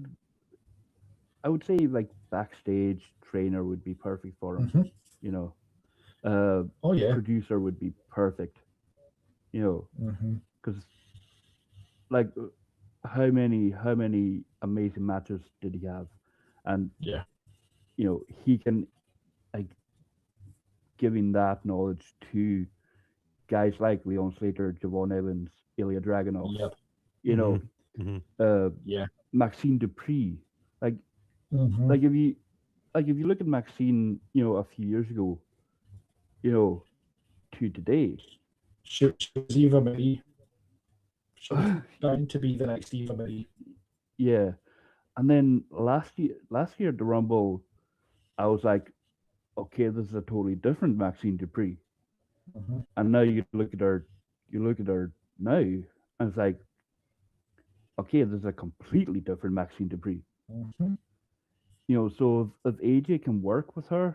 B: I would say like backstage trainer would be perfect for him.
C: Hmm.
B: You know, uh,
C: Oh yeah.
B: producer would be perfect. You know,
C: Hmm.
B: because like how many amazing matches did he have? And
C: Yeah.
B: he can like giving that knowledge to guys like Leon Slater, Javon Evans, Ilya Dragunov,
C: Yep.
B: you know,
A: Hmm.
B: uh,
C: Yeah.
B: Maxime Dupree. Like
C: Mm-hmm.
B: like if you look at Maxine, a few years ago, you know, to today,
C: She was Eva Marie. She was bound to be the next Eva Marie.
B: yeah. And then last year at the Rumble, I was like, okay, this is a totally different Maxine Dupree.
C: Mm-hmm.
B: And now you look at her now, and it's like, okay, this is a completely different Maxine Dupree.
C: Mm-hmm.
B: So if AJ can work with her,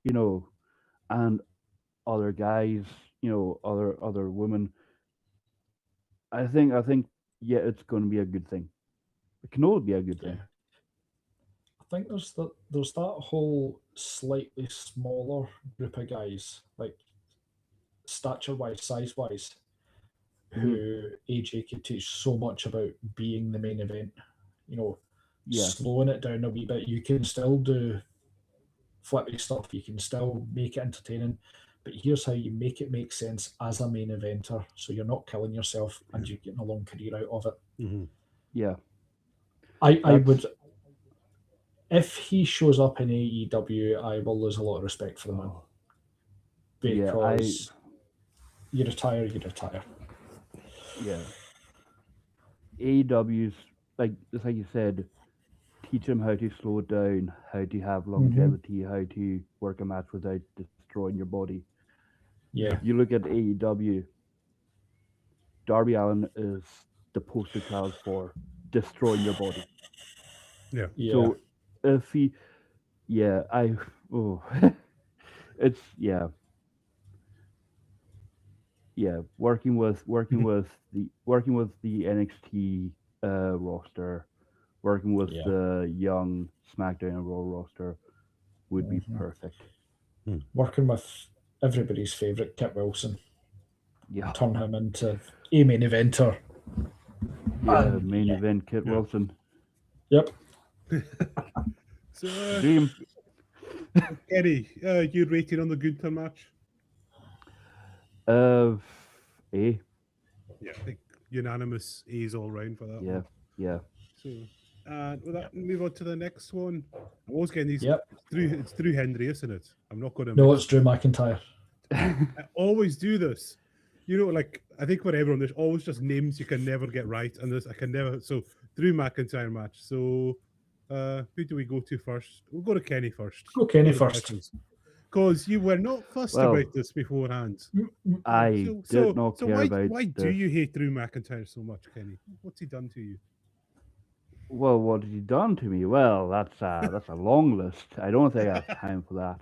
B: you know, and other guys, other women, I think, yeah, it's going to be a good thing. It can only be a good
C: Yeah.
B: thing.
C: I think there's that whole slightly smaller group of guys, like stature wise, size wise,
B: Hmm.
C: who AJ could teach so much about being the main event. You know,
B: Yeah,
C: slowing it down a wee bit. You can still do flippy stuff. You can still make it entertaining. But here's how you make it make sense as a main eventer, so you're not killing yourself and you're getting a long career out of it.
A: Hmm.
B: yeah,
C: I would,
B: that's
C: if he shows up in AEW, I will lose a lot of respect for the man
B: yeah,
C: because you retire.
B: yeah. AEW's like it's like you said, teach him how to slow it down, how to have
C: Mm-hmm.
B: longevity, how to work a match without destroying your body.
C: Yeah,
B: You look at AEW, Darby Allen is the poster child for destroying your body.
A: Yeah.
C: yeah.
B: So if he, yeah, oh, it's yeah, working with the NXT roster, working with
C: Yeah.
B: the young SmackDown and Raw roster would be
C: Hmm.
B: perfect.
C: Working with everybody's favourite Kit Wilson,
B: Yeah,
C: turn him into a main eventer.
B: yeah,
C: And
B: main
C: yeah,
B: event Kit
A: Yeah.
B: Wilson,
C: yep.
A: So,
B: dream.
A: Eddie, you rated on the Gunther match?
B: Uh, eh,
A: Yeah, I think unanimous A's all round for that
B: yeah,
A: one.
B: yeah,
A: So, with that, move on to the next one. I was getting these.
C: Yep.
A: It's Drew Henry, isn't it? I'm not going to
C: No,
A: mix
C: it's Drew McIntyre.
A: I always do this. Like I think for everyone, there's always just names you can never get right, and this I can never. So Drew McIntyre match. So who do we go to first? We'll go to Kenny first.
C: Go Kenny
A: No
C: first.
A: questions, because you were not fussed about
B: well,
A: this beforehand.
B: I
A: So
B: did
A: so
B: not
A: so
B: care
A: why
B: about
A: why do
B: this.
A: you hate Drew McIntyre so much, Kenny? What's he done to you?
B: Well, what has he done to me? Well, that's a long list. I don't think I have time for that.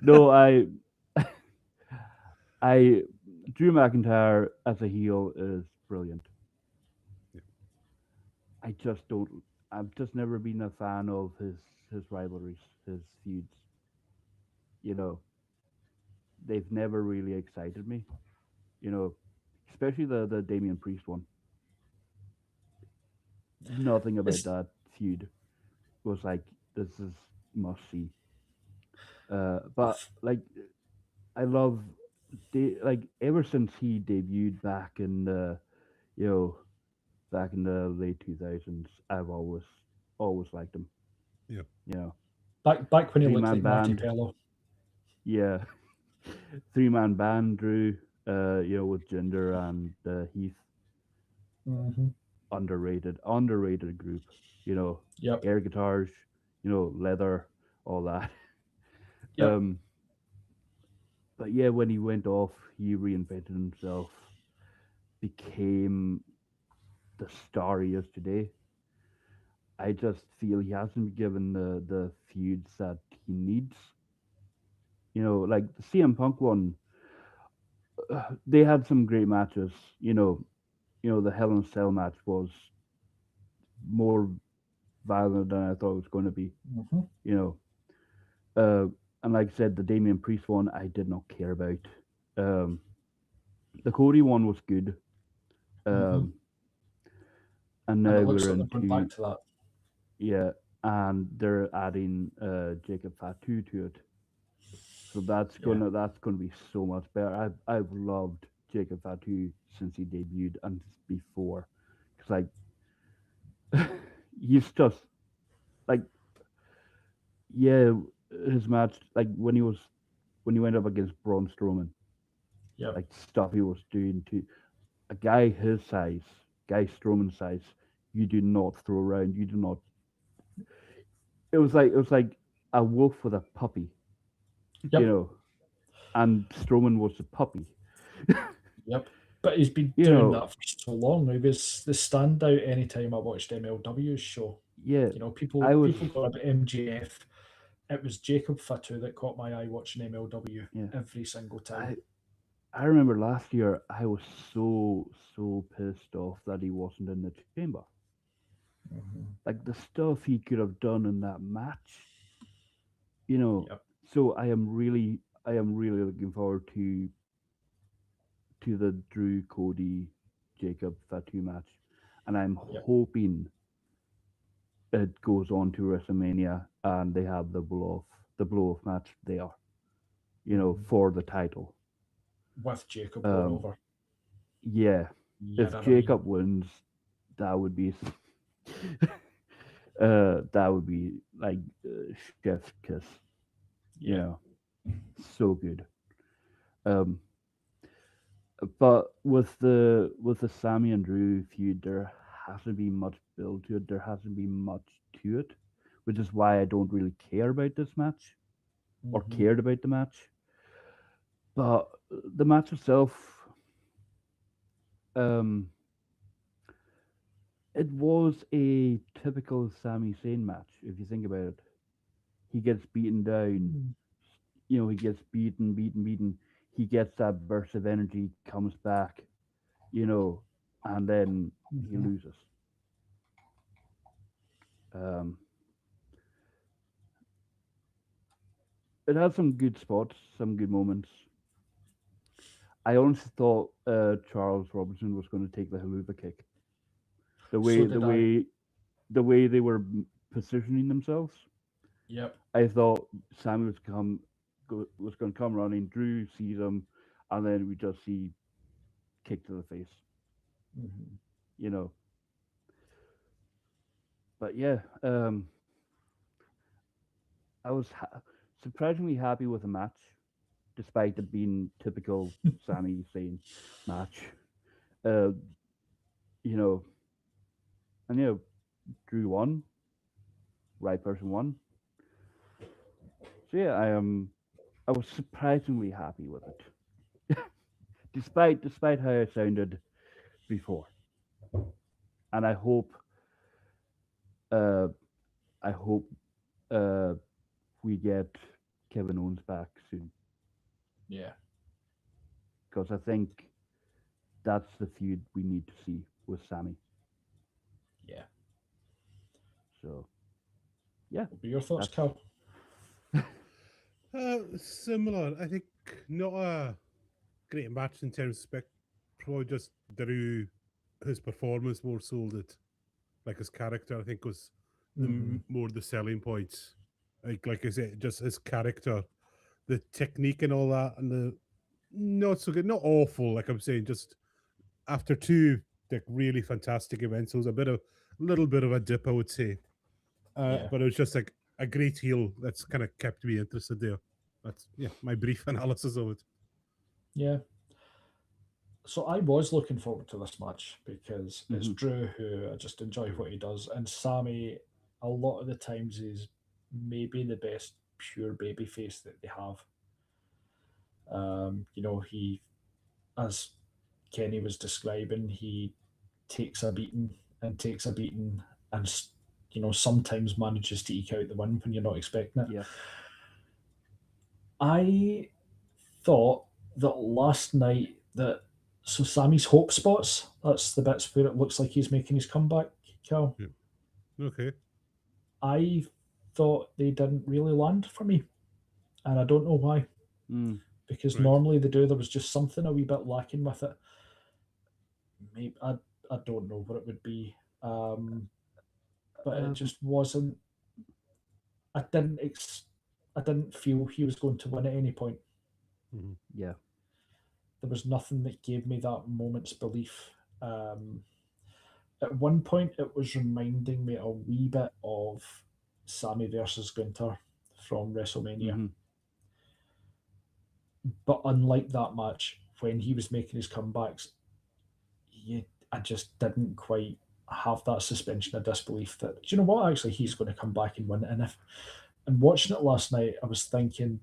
B: No, I Drew McIntyre as a heel is brilliant.
A: Yeah.
B: I just don't. I've just never been a fan of his rivalries, his feuds. You know, they've never really excited me. You know, especially the Damian Priest one. Nothing about
C: It's
B: that feud was like this is must see. But like I love like ever since he debuted you know back in the late 2000s, I've always liked him.
A: Yeah.
B: You know,
C: back when he
B: three
C: looked
B: man
C: like Marty
B: band,
C: Pello.
B: yeah, 3-man band Drew, with Jinder and Heath,
C: Mm-hmm.
B: underrated group. You know,
C: Yep.
B: air guitars, leather, all that.
C: Yep.
B: Um, but yeah, when he went off, he reinvented himself, became the star he is today. I just feel he hasn't been given the feuds that he needs. Like the CM Punk one, they had some great matches. The Hell in a Cell match was more violent than I thought it was going to be.
C: Mm-hmm.
B: You know, uh, and like I said, the Damian Priest one I did not care about. Um, the Cody one was good.
C: Mm-hmm.
B: Um, and
C: And
B: now
C: it looks
B: we're
C: like they're going
B: into
C: back to that.
B: yeah, and they're adding Jacob Fatu to it. So that's gonna be so much better. I've loved Jacob Fatu since he debuted and before, because he's just like, yeah, his match, like when he went up against Braun Strowman,
C: Yep.
B: like stuff he was doing to a guy his size, guy Strowman size, you do not throw around. You do not. It was like a wolf with a puppy,
C: Yep.
B: and Strowman was the puppy.
C: Yep. But he's been
B: You
C: doing
B: know,
C: that for so long. He was the standout anytime I watched MLW's show.
B: yeah,
C: People
B: I was,
C: got about MJF. It was Jacob Fatu that caught my eye watching MLW
B: yeah,
C: every single time.
B: I remember last year I was so pissed off that he wasn't in the chamber.
C: Mhm.
B: Like the stuff he could have done in that match, you know.
C: Yep.
B: So I am really looking forward to the Drew Cody Jacob Fatu match, and I'm
C: Yep.
B: hoping it goes on to WrestleMania and they have the blow off match there,
C: Mhm.
B: for the title.
C: With Jacob going
B: Um,
C: over.
B: yeah,
C: Yeah,
B: if Jacob wins, that would be that would be like chef's kiss, you
C: Yeah.
B: know, so good. Um, but with the Sammy and Drew feud, there hasn't been much build to it. There hasn't been much to it, which is why I don't really care about this match or
C: Mhm.
B: cared about the match. But the match itself, um, it was a typical Sami Zayn match. If you think about it, he gets beaten down.
C: Mm.
B: He gets beaten. He gets that burst of energy, comes back, you know, and then he
C: Mhm.
B: loses. Um, it had some good spots, some good moments. I honestly thought Charles Robinson was going to take the haluva kick. The
C: So
B: way the
C: did I.
B: way the way they were positioning themselves,
C: Yep.
B: I thought Sammy was going to come running. Drew sees him, and then we just see kick to the face.
C: Mhm.
B: You know, but yeah, I was surprisingly happy with the match, despite it being typical Sami Zayn match. Uh, you know, and Drew won, right person won. So yeah, I was surprisingly happy with it, despite how I sounded before. And uh, I hope uh, we get Kevin Owens back soon,
C: Yeah.
B: because I think that's the feud we need to see with Sammy.
C: Yeah.
B: So yeah,
C: What were your thoughts,
B: that's
C: Cal?
A: Similar. I think not a great match in terms of spec. Probably just Drew, his performance more sold it. Like his character, I think was
C: Mhm.
A: more the selling points. Like I said, just his character, the technique and all that, and the not so good, not awful. Like I'm saying, just after two like really fantastic events, it was little bit of a dip, I would say.
C: Yeah.
A: But it was just like a great heel that's kind of kept me interested there. That's my brief analysis of it.
C: Yeah. So I was looking forward to this match because it's
B: hmm
C: Drew, who I just enjoy what he does, and Sammy a lot of the times is maybe the best pure baby face that they have. He, as Kenny was describing, he takes a beating and takes a beating and sometimes manages to eke out the win when you're not expecting it.
B: yeah.
C: I thought that last night that so Sammy's hope spots, that's the bits where it looks like he's making his comeback, Cal.
A: Yeah. Okay.
C: I thought they didn't really land for me. And I don't know why.
B: Mm.
C: Because
A: Right.
C: normally they do. There was just something a wee bit lacking with it. Maybe I don't know what it would be. But it
B: Um,
C: just wasn't. I didn't feel he was going to win at any point.
B: Yeah.
C: There was nothing that gave me that moment's belief. At one point, it was reminding me a wee bit of Sammy versus Gunther from WrestleMania.
B: Mhm.
C: But unlike that match, when he was making his comebacks, I just didn't quite have that suspension of disbelief that, do you know what, actually, he's going to come back and win. And watching it last night, I was thinking,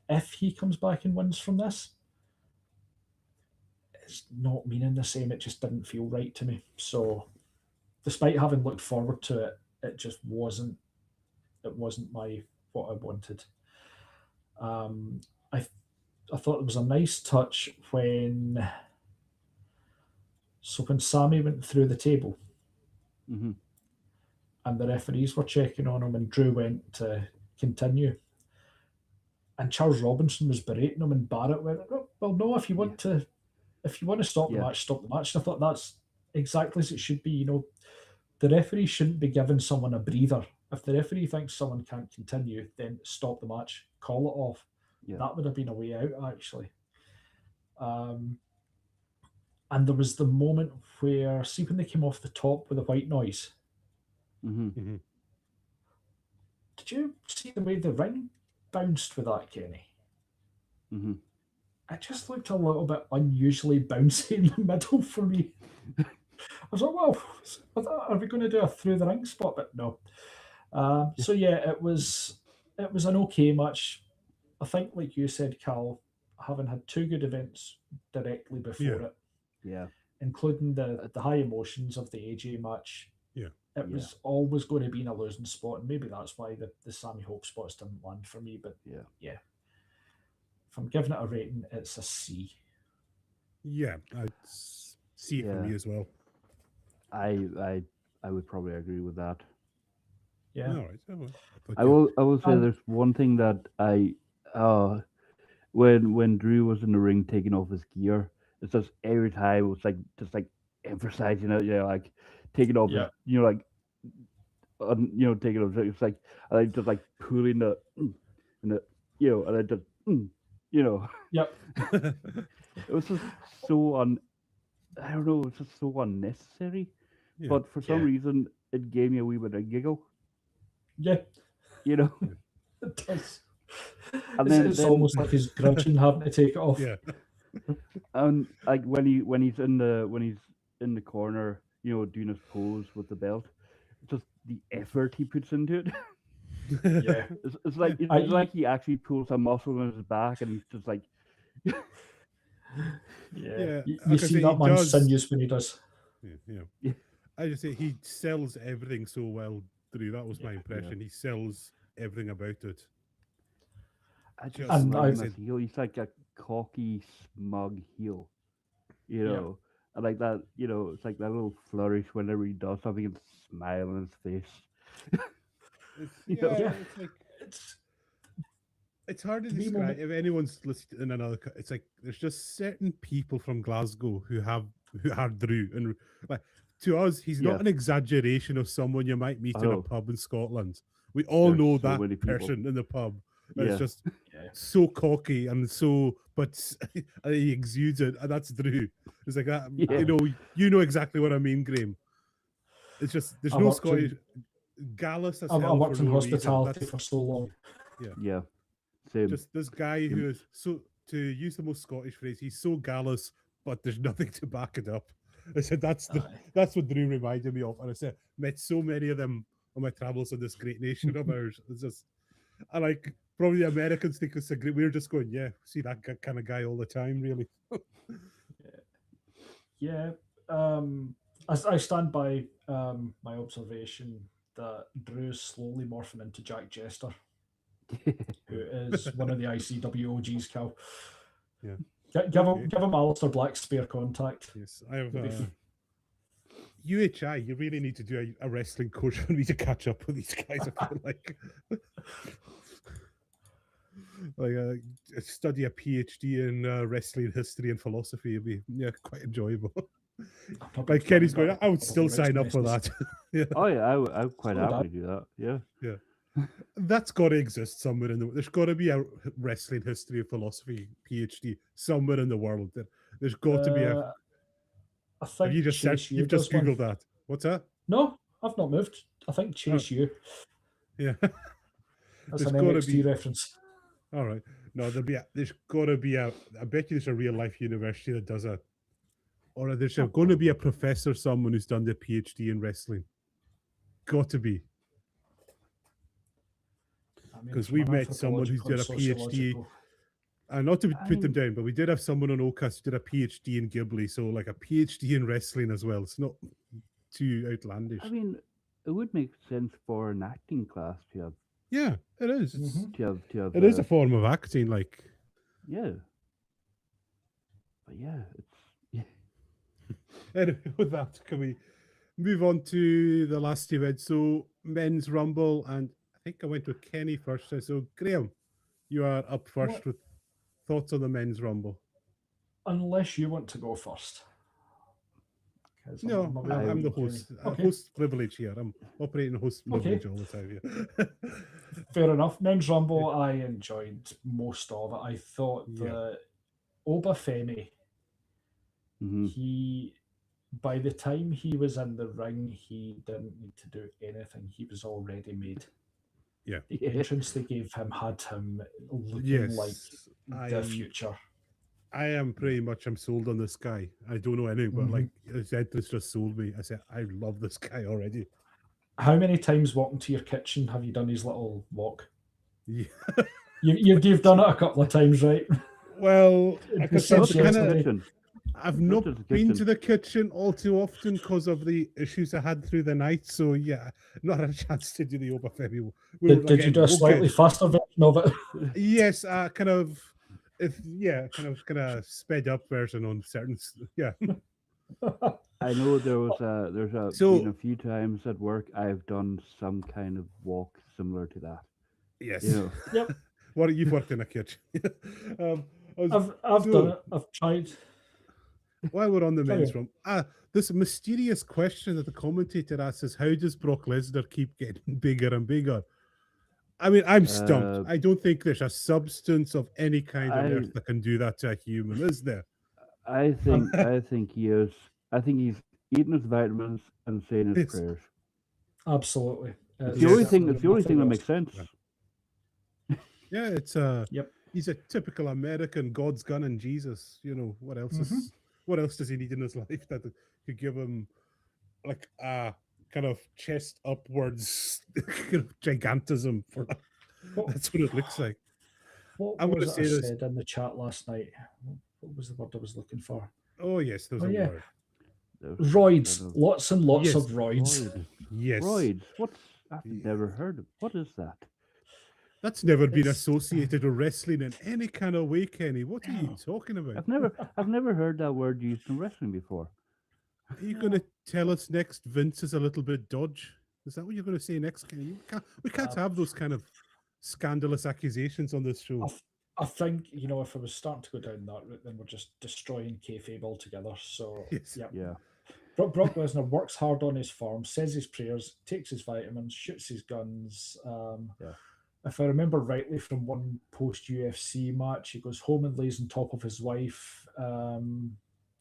C: if he comes back and wins from this, it's not meaning the same. It just didn't feel right to me. So, despite having looked forward to it, it just wasn't. It wasn't what I wanted. I thought it was a nice touch when Sammy went through the table
B: Mhm.
C: and the referees were checking on him, and Drew went to continue. And Charles Robinson was berating him, and Barrett went, "Oh, well, no, if you want to stop the match, stop the match." And I thought that's exactly as it should be. The referee shouldn't be giving someone a breather. If the referee thinks someone can't continue, then stop the match, call it off.
B: Yeah.
C: That would have been a way out, actually. And there was the moment where, see, when they came off the top with the white noise.
B: Mhm.
C: Did you see the way the ring bounced with that, Kenny?
B: Mhm.
C: It just looked a little bit unusually bouncy in the middle for me. I was like, well, are we going to do a through the ring spot? But no. So yeah, it was an okay match. I think, like you said, Cal, having had two good events directly before it,
B: Yeah.
C: including the high emotions of the AJ match, it was always going to be in a losing spot, and maybe that's why the Sammy Hope spots didn't land for me. But yeah, if I'm giving it a rating, it's a C.
A: Yeah, it's C for me as well.
B: I would probably agree with that.
C: Yeah.
A: All right.
B: I will say there's one thing that when Drew was in the ring taking off his gear, it's just every time it was like emphasizing it, like taking off his, like taking off, it's like I just like pulling the and the and I just
C: Yep.
B: It was just so I don't know, it's just so unnecessary.
A: Yeah.
B: But for some reason it gave me a wee bit of giggle.
C: Yeah.
B: It
C: does.
B: And
C: it's almost like he's grudging having to take it off.
A: Yeah.
B: And like when he's in the corner, doing his pose with the belt, just the effort he puts into it.
C: Yeah.
B: It's like he actually pulls a muscle in his back, and he's just like.
C: Yeah. You see that man's sinews when he does.
A: Yeah. I just say he sells everything so well, Drew. That was my impression. He sells everything about it.
B: I just like him as a heel. He's like a cocky, smug heel. And like that, it's like that little flourish whenever he does something and smile on his face.
A: It's hard to describe. If anyone's listening in another, it's like there's just certain people from Glasgow who are Drew, and like to us, he's not an exaggeration of someone you might meet in a pub in Scotland. We all know that person in the pub. It's just so cocky and but he exudes it, and that's Drew. It's like that. You know exactly what I mean, Graham. It's just there's no Scottish. Gallus as hell
C: I worked
A: for
C: in
A: no
C: hospitality
A: reason.
C: for so long.
B: Yeah. Same.
A: Just this guy who is so, to use the most Scottish phrase, he's so gallus, but there's nothing to back it up. I said that's what Drew reminded me of, and I said met so many of them on my travels in this great nation of ours. It's just, I like probably the Americans think it's a great. We're just going, see that kind of guy all the time, really.
C: I stand by my observation that Drew's slowly morphing into Jack Jester, who is one of the ICW OGs, Cal.
A: Yeah.
C: Give him Alistair Black's spare contact.
A: Yes, I have. UHI, you really need to do a wrestling course for me to catch up with these guys. I feel like study a PhD in wrestling history and philosophy would be quite enjoyable. Like Kenny's going, I would still sign up for that.
B: Oh yeah, I would quite happily do that. Yeah.
A: That's got to exist somewhere in the. There's got to be a wrestling history of philosophy PhD somewhere in the world. There's got to be a.
C: I
A: Have you
C: think
A: just said
C: Chase U
A: you've just
C: does one.
A: googled that? What's that?
C: No, I've not moved. I think
A: Oh,
C: Chase U.
A: yeah.
C: That's
A: There's
C: an
A: got to
C: NXT
A: be.
C: reference.
A: All right. No, there's got to be a. I bet you there's a real life university that does a. Or there's going to be a professor, someone who's done their PhD in wrestling. Got to be.
C: I mean,
A: Because
C: from
A: we've
C: an
A: met someone who's
C: anthropological and
A: did a PhD,
C: sociological.
A: and not to
B: I
A: put them
B: mean,
A: down, but we did have someone on OCAS who did a PhD in Ghibli, so like a PhD in wrestling as well. It's not too outlandish.
B: I mean, it would make sense for an acting class
A: Yeah, it is.
C: Mhm.
B: to have
A: It is a form of acting. Like,
B: yeah. But yeah, it's yeah.
A: anyway, with that, can we move on to the last event? So, men's rumble, and I think I went with Kenny first. So, Graham, you are up first
C: What?
A: with thoughts on the men's rumble.
C: Unless you want to go first. 'Cause
A: No,
C: I'm aware that
A: I'm the
C: you can-
A: host.
C: Okay,
A: Host privilege here. I'm operating host
C: Okay.
A: privilege all the time. Yeah.
C: fair enough. Men's Rumble, I enjoyed most of it. I thought
A: Yeah.
C: the Obafemi,
B: Mhm.
C: he, by the time he was in the ring, he didn't need to do anything. He was already made.
A: Yeah.
C: The entrance they gave him had him looking like
A: Yes,
C: the future.
A: I am pretty much I'm sold on this guy. I don't know anything, but
C: Mhm.
A: like his entrance just sold me. I said I love this guy already.
C: How many times walking to your kitchen have you done his little walk?
A: Yeah.
C: You've done it a couple of times, right?
A: Well, like I
C: The
A: said,
B: Not
A: the
B: just
A: kind
B: the
A: of
C: yesterday.
B: kitchen.
A: I've
B: Not
A: not
B: just the
A: been to
B: kitchen.
A: the kitchen all too often because of the issues I had through the night. So yeah, not had a chance to do the Obafemi. We were
C: Did you
A: again
C: do a
A: we'll get
C: slightly faster version of it?
A: yes, kind of if yeah, kind of sped up version on certain yeah.
B: I know there's been
A: So
B: a few times at work I've done some kind of walk similar to that.
A: yes,
B: You know,
C: Yep,
A: what you've worked in a kitchen. um, I was,
C: I've done
A: so
C: it. I've tried.
A: while we're on the
C: Carry
A: men's
C: on.
A: room, this mysterious question that the commentator asks is how does Brock Lesnar keep getting bigger and bigger? I mean, I'm stumped.
B: uh,
A: I don't think there's a substance of any kind on
B: I
A: earth that can do that to a human, is there?
B: I think he is. I think he's eating his vitamins and saying his
A: It's
B: prayers.
C: Absolutely.
B: It's
C: It's
B: the only
A: yes,
B: thing.
C: certainly
B: It's the only thing that
C: nothing
B: makes
C: else.
B: sense.
A: yeah, it's
C: Yep.
A: he's a typical American God's gun and Jesus. You know what else
C: Mhm.
A: is what else does he need in his life that could give him like kind of chest upwards kind of gigantism for that.
C: What,
A: That's what it looks like.
C: what
A: I'm going to
C: was it I
A: say this.
C: said in the chat last night? What was the word I was looking for?
A: Oh yes, there's
C: Oh
A: a
C: yeah,
A: word.
B: There's
C: roids.
B: kind of
C: Lots and lots
A: Yes,
C: of roids.
B: roids.
A: yes.
B: Roids. What's I've
A: Yeah.
B: never heard of. What is that?
A: That's never been
C: It's
A: associated with wrestling in any kind of way, Kenny. What are you talking about?
B: I've never heard that word used in wrestling before.
A: Are you going to tell us next Vince is a little bit dodge? Is that what you're going to say next, Kenny? We can't
C: uh,
A: have those kind of scandalous accusations on this
C: I,
A: show.
C: th- I think if I was starting to go down that route, then we're just destroying kayfabe altogether. So
A: Yes.
C: yeah,
B: Yeah.
C: Brock Lesnar works hard on his form, says his prayers, takes his vitamins, shoots his guns.
B: Yeah.
C: If I remember rightly from one post UFC match, he goes home and lays on top of his wife.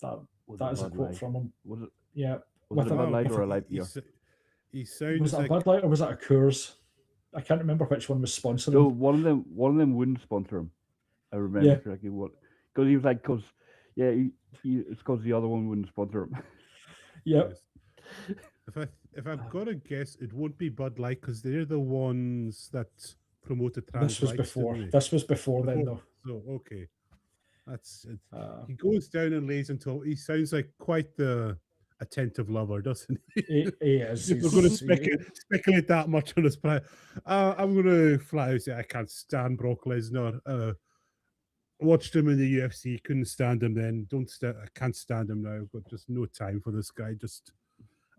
C: That
B: Was
C: that
B: it
C: is a
B: Bud
C: quote
B: Light?
C: from him.
B: Was it
C: Yeah,
B: was
C: with
B: it a
C: a,
B: Bud Light
C: with
B: or
C: a,
B: a light
A: He,
B: beer?
A: s- he
C: was
A: sounds
C: that a
A: like
C: Bud Light or was that a Coors? I can't remember which one was
B: So
C: sponsoring.
B: one of them wouldn't sponsor him. I remember
C: Yeah,
B: correctly what because he was like because yeah it's because the other one wouldn't sponsor him.
C: yep.
A: yes. If I've got to guess, it won't be Bud Light because they're the ones that promoted trans
C: This was
A: rights,
C: before.
A: didn't they?
C: This was before then,
A: Before,
C: though.
A: so okay, that's it.
C: Uh,
A: He goes down and lays until he sounds like quite the attentive lover, doesn't he?
C: he is.
A: If we're going to
C: He's,
A: speculate that much on his play, I'm going to flat out say I can't stand Brock Lesnar. Watched him in the UFC, couldn't stand him then. I can't stand him now. I've got just no time for this guy. Just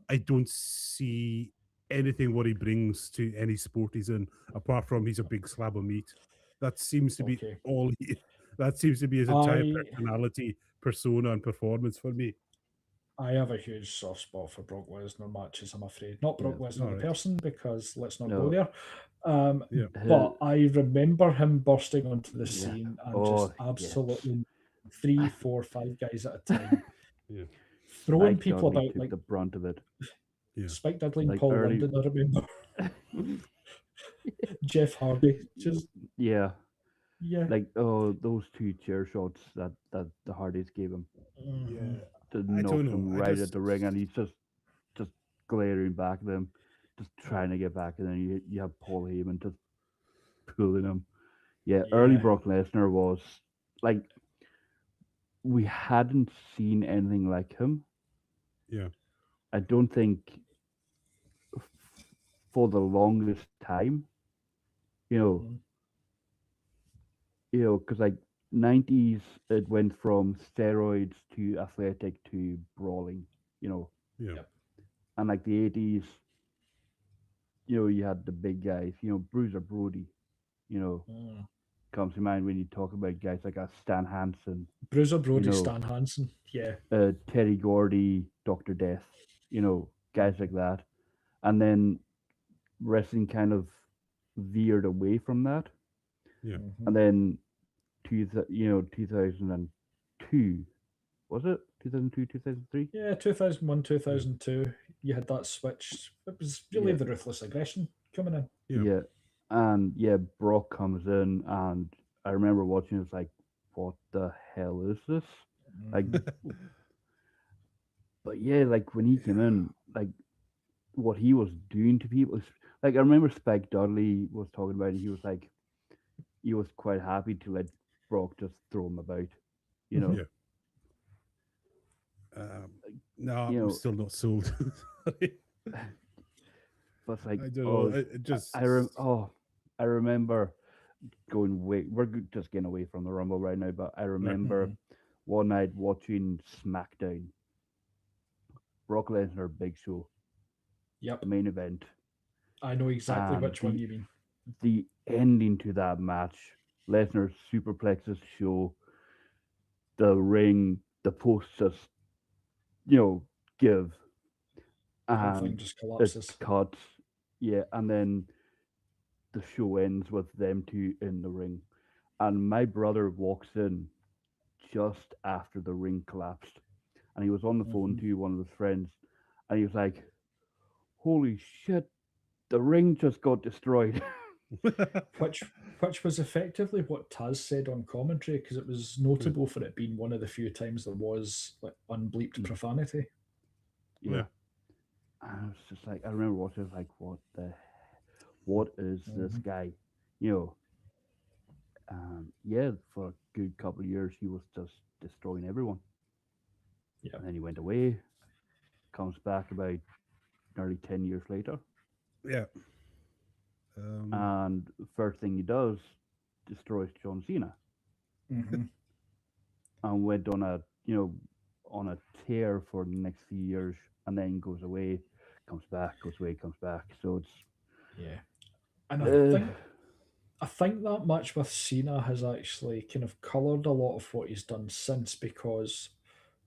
A: I don't see anything what he brings to any sport he's in, apart from he's a big slab of meat. That seems to be
C: okay.
A: all he. That seems to be his entire
C: I
A: personality, persona, and performance for me.
C: I have a huge soft spot for Brock Lesnar matches, I'm afraid. Not Brock
B: Yeah.
C: Lesnar the
A: Alright.
C: person, because let's not go
B: No.
C: there.
A: Yeah.
C: But I remember him bursting onto the
B: Yeah.
C: scene and
B: Oh,
C: just
B: yeah.
C: absolutely 3, 4, 5 guys at a time,
A: Yeah.
C: throwing
B: Spike
C: people
B: Dudley
C: about
B: took
C: like
B: the brunt of it.
A: Yeah.
C: Spike Dudley and
B: Like
C: Paul
B: early-
C: London. I remember Jeff Hardy. Just
B: Yeah,
C: yeah,
B: like those two chair shots that the Hardys gave him
C: mhm.
B: to
A: I
B: knock
A: don't know.
B: him
A: I
B: right
A: just
B: at the ring, and he's just glaring back at them, just trying to get back, and then you have Paul Heyman just pulling him. Yeah, early
C: Yeah.
B: Brock Lesnar was like we hadn't seen anything like him.
A: Yeah.
B: I don't think for the longest time, you know,
C: Mhm.
B: because like 90s it went from steroids to athletic to brawling,
A: Yeah.
C: Yep.
B: and like the 80s, you had the big guys, Bruiser Brody, you know,
C: Mm.
B: comes to mind when you talk about guys like Stan Hansen,
C: Bruiser Brody,
B: know,
C: Stan Hansen. Yeah.
B: Teddy Gordy, Dr. Death, guys like that. And then wrestling kind of veered away from that.
A: Yeah.
C: Mhm.
B: And then, 2002, was it? 2002, 2003?
C: Yeah, 2001, 2002, you had that switch. It was really
B: Yeah.
C: the Ruthless Aggression coming in.
A: Yeah.
B: Yeah. And yeah, Brock comes in, and I remember watching. It's like, what the hell is this? Like,
C: Mhm.
B: but yeah, like when he came in, like what he was doing to people. Like I remember Spike Dudley was talking about it. He was like, he was quite happy to let Brock just throw him about, you know.
A: Yeah. No,
B: You
A: I'm
B: know,
A: still not sold.
B: but it's like,
A: I don't
B: oh,
A: know. It just
B: I remember going way. Just getting away from the Rumble right now, but I remember one night watching SmackDown. Brock Lesnar Big Show,
C: Yep.
B: the main event,
C: I know exactly
B: and
C: which one you mean.
B: the ending to that match. Lesnar superplexes Show, the ring, the post just, give,
C: The whole thing
B: and
C: just
B: it
C: collapses.
B: cuts. Yeah, and then the show ends with them two in the ring. And my brother walks in just after the ring collapsed. And he was on the phone
C: Mhm.
B: to one of his friends. And he was like, holy shit, the ring just got destroyed.
C: Which was effectively what Taz said on commentary, because it was notable for it being one of the few times there was like unbleeped profanity.
B: Yeah. And I was just like, I remember watching, I was like, what is this guy? Yeah, for a good couple of years, he was just destroying everyone.
C: Yeah.
B: And then he went away, comes back about nearly 10 years later.
A: Yeah.
B: And the first thing he does, destroys John Cena.
C: Mhm.
B: And went on a tear for the next few years, and then goes away, comes back, goes away, comes back. So it's
C: Yeah. And
B: uh,
C: I think that match with Cena has actually kind of coloured a lot of what he's done since, because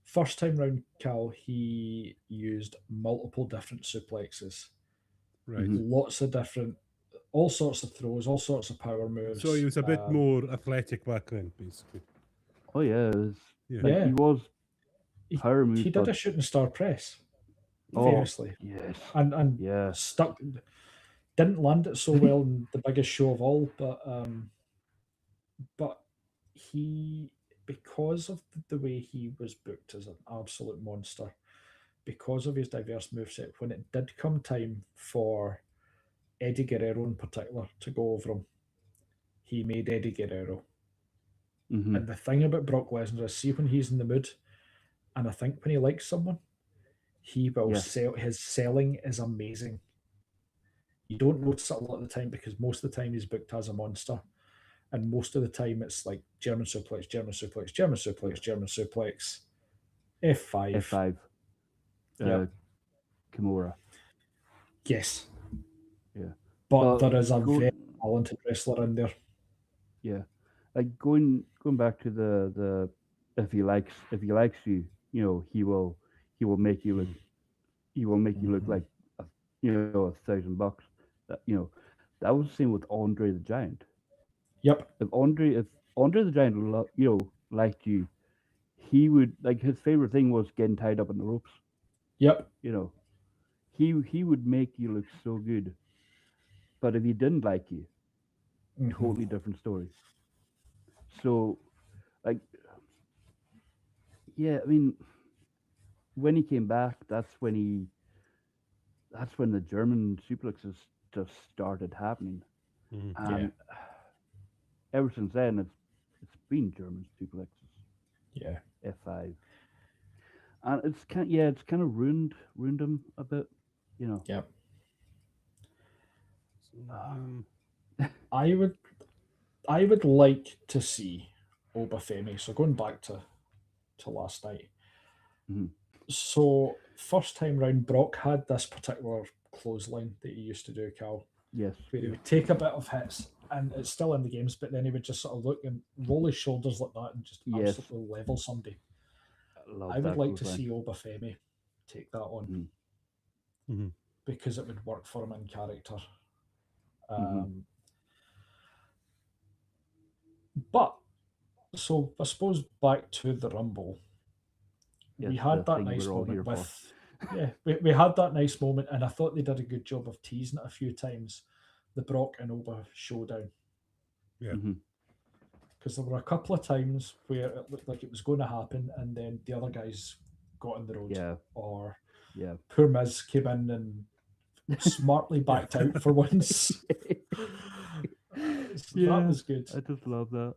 C: first time round, Cal, he used multiple different suplexes,
A: Right.
C: lots of different, all sorts of throws, all sorts of power moves.
A: So he was a bit more athletic back then, basically.
B: oh yeah, it was,
A: Yeah.
B: like
C: Yeah.
B: he was
C: He,
B: power moves,
C: he did
B: but
C: a shooting star press,
B: oh
C: famously,
B: yes,
C: and
B: yeah,
C: stuck. Didn't land it so well in the biggest show of all, but he, because of the way he was booked as an absolute monster, because of his diverse moveset, when it did come time for Eddie Guerrero in particular to go over him, he made Eddie Guerrero.
B: hmm
C: And the thing about Brock Lesnar is, see when he's in the mood, and I think when he likes someone, he will
B: yes,
C: sell. His selling is amazing. You don't notice it a lot of the time, because most of the time he's booked as a monster. And most of the time it's like German suplex, German suplex, German suplex, German suplex, F5.
B: F5,
C: Yep.
B: Kimura,
C: Yes.
B: yeah,
C: But
B: but
C: there is a
B: go,
C: very talented wrestler in there.
B: yeah, like going back to the if he likes you, he he will make you look like a, $1,000. That was the same with Andre the Giant.
C: Yep.
B: If Andre the Giant liked you, he would like his favorite thing was getting tied up in the ropes.
C: Yep.
B: He would make you look so good. But if he didn't like you, totally different story. So, like, yeah, I mean, when he came back, that's when the German suplexes just started happening, and ever since then, it's been German suplexes.
C: Yeah.
B: F5, and it's kind of ruined him a bit.
C: Yep.
A: Um,
C: I would like to see Obafemi. So going back to last night.
B: Mhm.
C: So first time round, Brock had this particular clothesline that he used to do, Cal,
B: Yes.
C: where he would take a bit of hits, and it's still in the games, but then he would just sort of look and roll his shoulders like that and just
B: Yes.
C: absolutely level somebody.
B: Love
C: I would
B: that
C: like to
B: clothesline.
C: see Obafemi take that on because it would work for him in character. But so I suppose back to the Rumble. We
B: Yes,
C: had
B: the
C: that
B: thing
C: nice
B: we're all here
C: moment
B: for.
C: with we had that nice moment, and I thought they did a good job of teasing it a few times. The Brock and Oba showdown.
A: Yeah.
C: Because there were a couple of times where it looked like it was going to happen, and then the other guys got in the road.
B: Yeah.
C: Or
B: Yeah.
C: poor Miz came in and smartly backed out for once. That was good.
B: I just love that.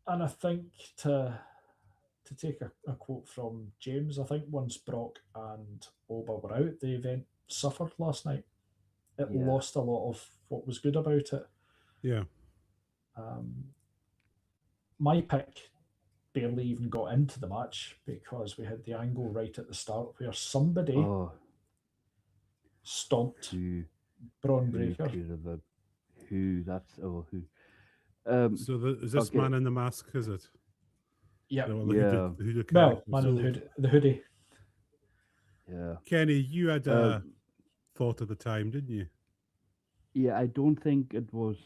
C: And I think to take a quote from James, I think once Brock and Oba were out, the event suffered last night. It lost a lot of what was good about it.
A: Yeah.
C: My pick barely even got into the match because we had the angle right at the start where somebody stomped Braun Breaker.
B: Who?
A: Is this
B: okay.
A: man in the mask? Is it?
C: Yeah.
A: Well,
C: man in the hoodie.
B: Yeah.
A: Kenny, you had a thought at the time, didn't you?
B: Yeah, I don't think it was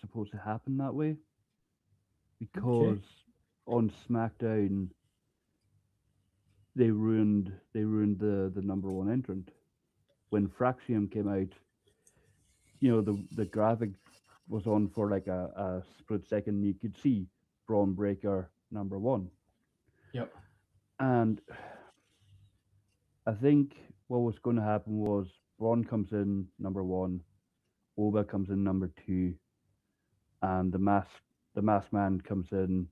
B: supposed to happen that way. Because on SmackDown they ruined the number one entrant. When Fraxium came out, the graphic was on for like a split second. You could see Braun Breaker number one.
C: Yep.
B: And I think what was going to happen was Braun comes in number one, Oba comes in number two, and the masked man comes in.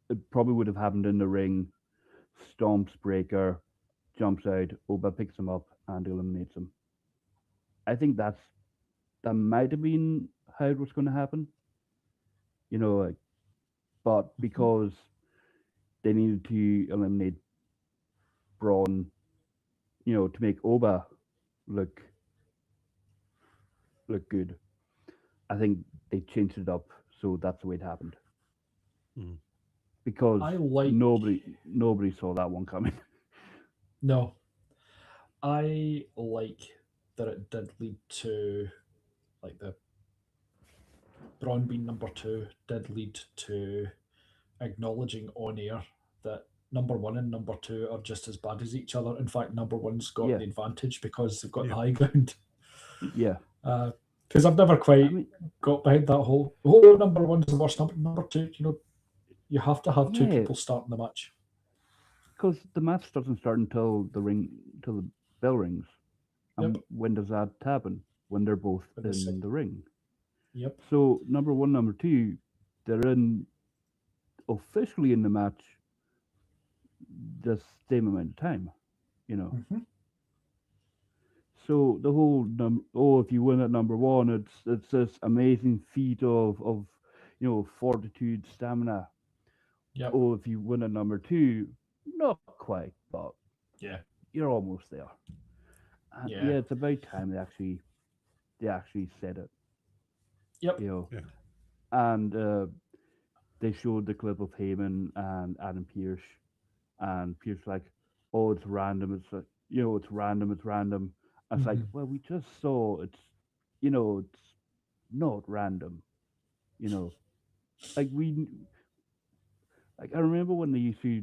B: It probably would have happened in the ring. Stomps Breaker, jumps out, Oba picks him up and eliminates him. I think that might have been how it was going to happen. But because they needed to eliminate Braun, to make Oba look good, I think they changed it up so that's the way it happened. Because nobody saw that one coming.
C: No. I like that it did lead to, like, the Braun being number two did lead to acknowledging on air that number one and number two are just as bad as each other. In fact, number one's got the advantage because they've got the high ground.
B: Yeah.
C: Because I've never quite got behind that whole number one's the worst number two. You have to have two people starting the match.
B: Because the match doesn't start until the bell rings. And when does that happen? When they're both in the ring.
C: Yep.
B: So number one, number two, they're officially in the match the same amount of time, So the whole if you win at number one, it's this amazing feat of fortitude, stamina.
C: Yep.
B: Oh, if you win at number two, not quite, but you're almost there. And it's about time they actually said it.
C: Yep.
B: And they showed the clip of Heyman and Adam Pierce, and Pierce like, oh, it's random. It's like, it's random. It's random. I was like,
C: Mhm.
B: well, we just saw it's, it's not random. You know, like like I remember when they used to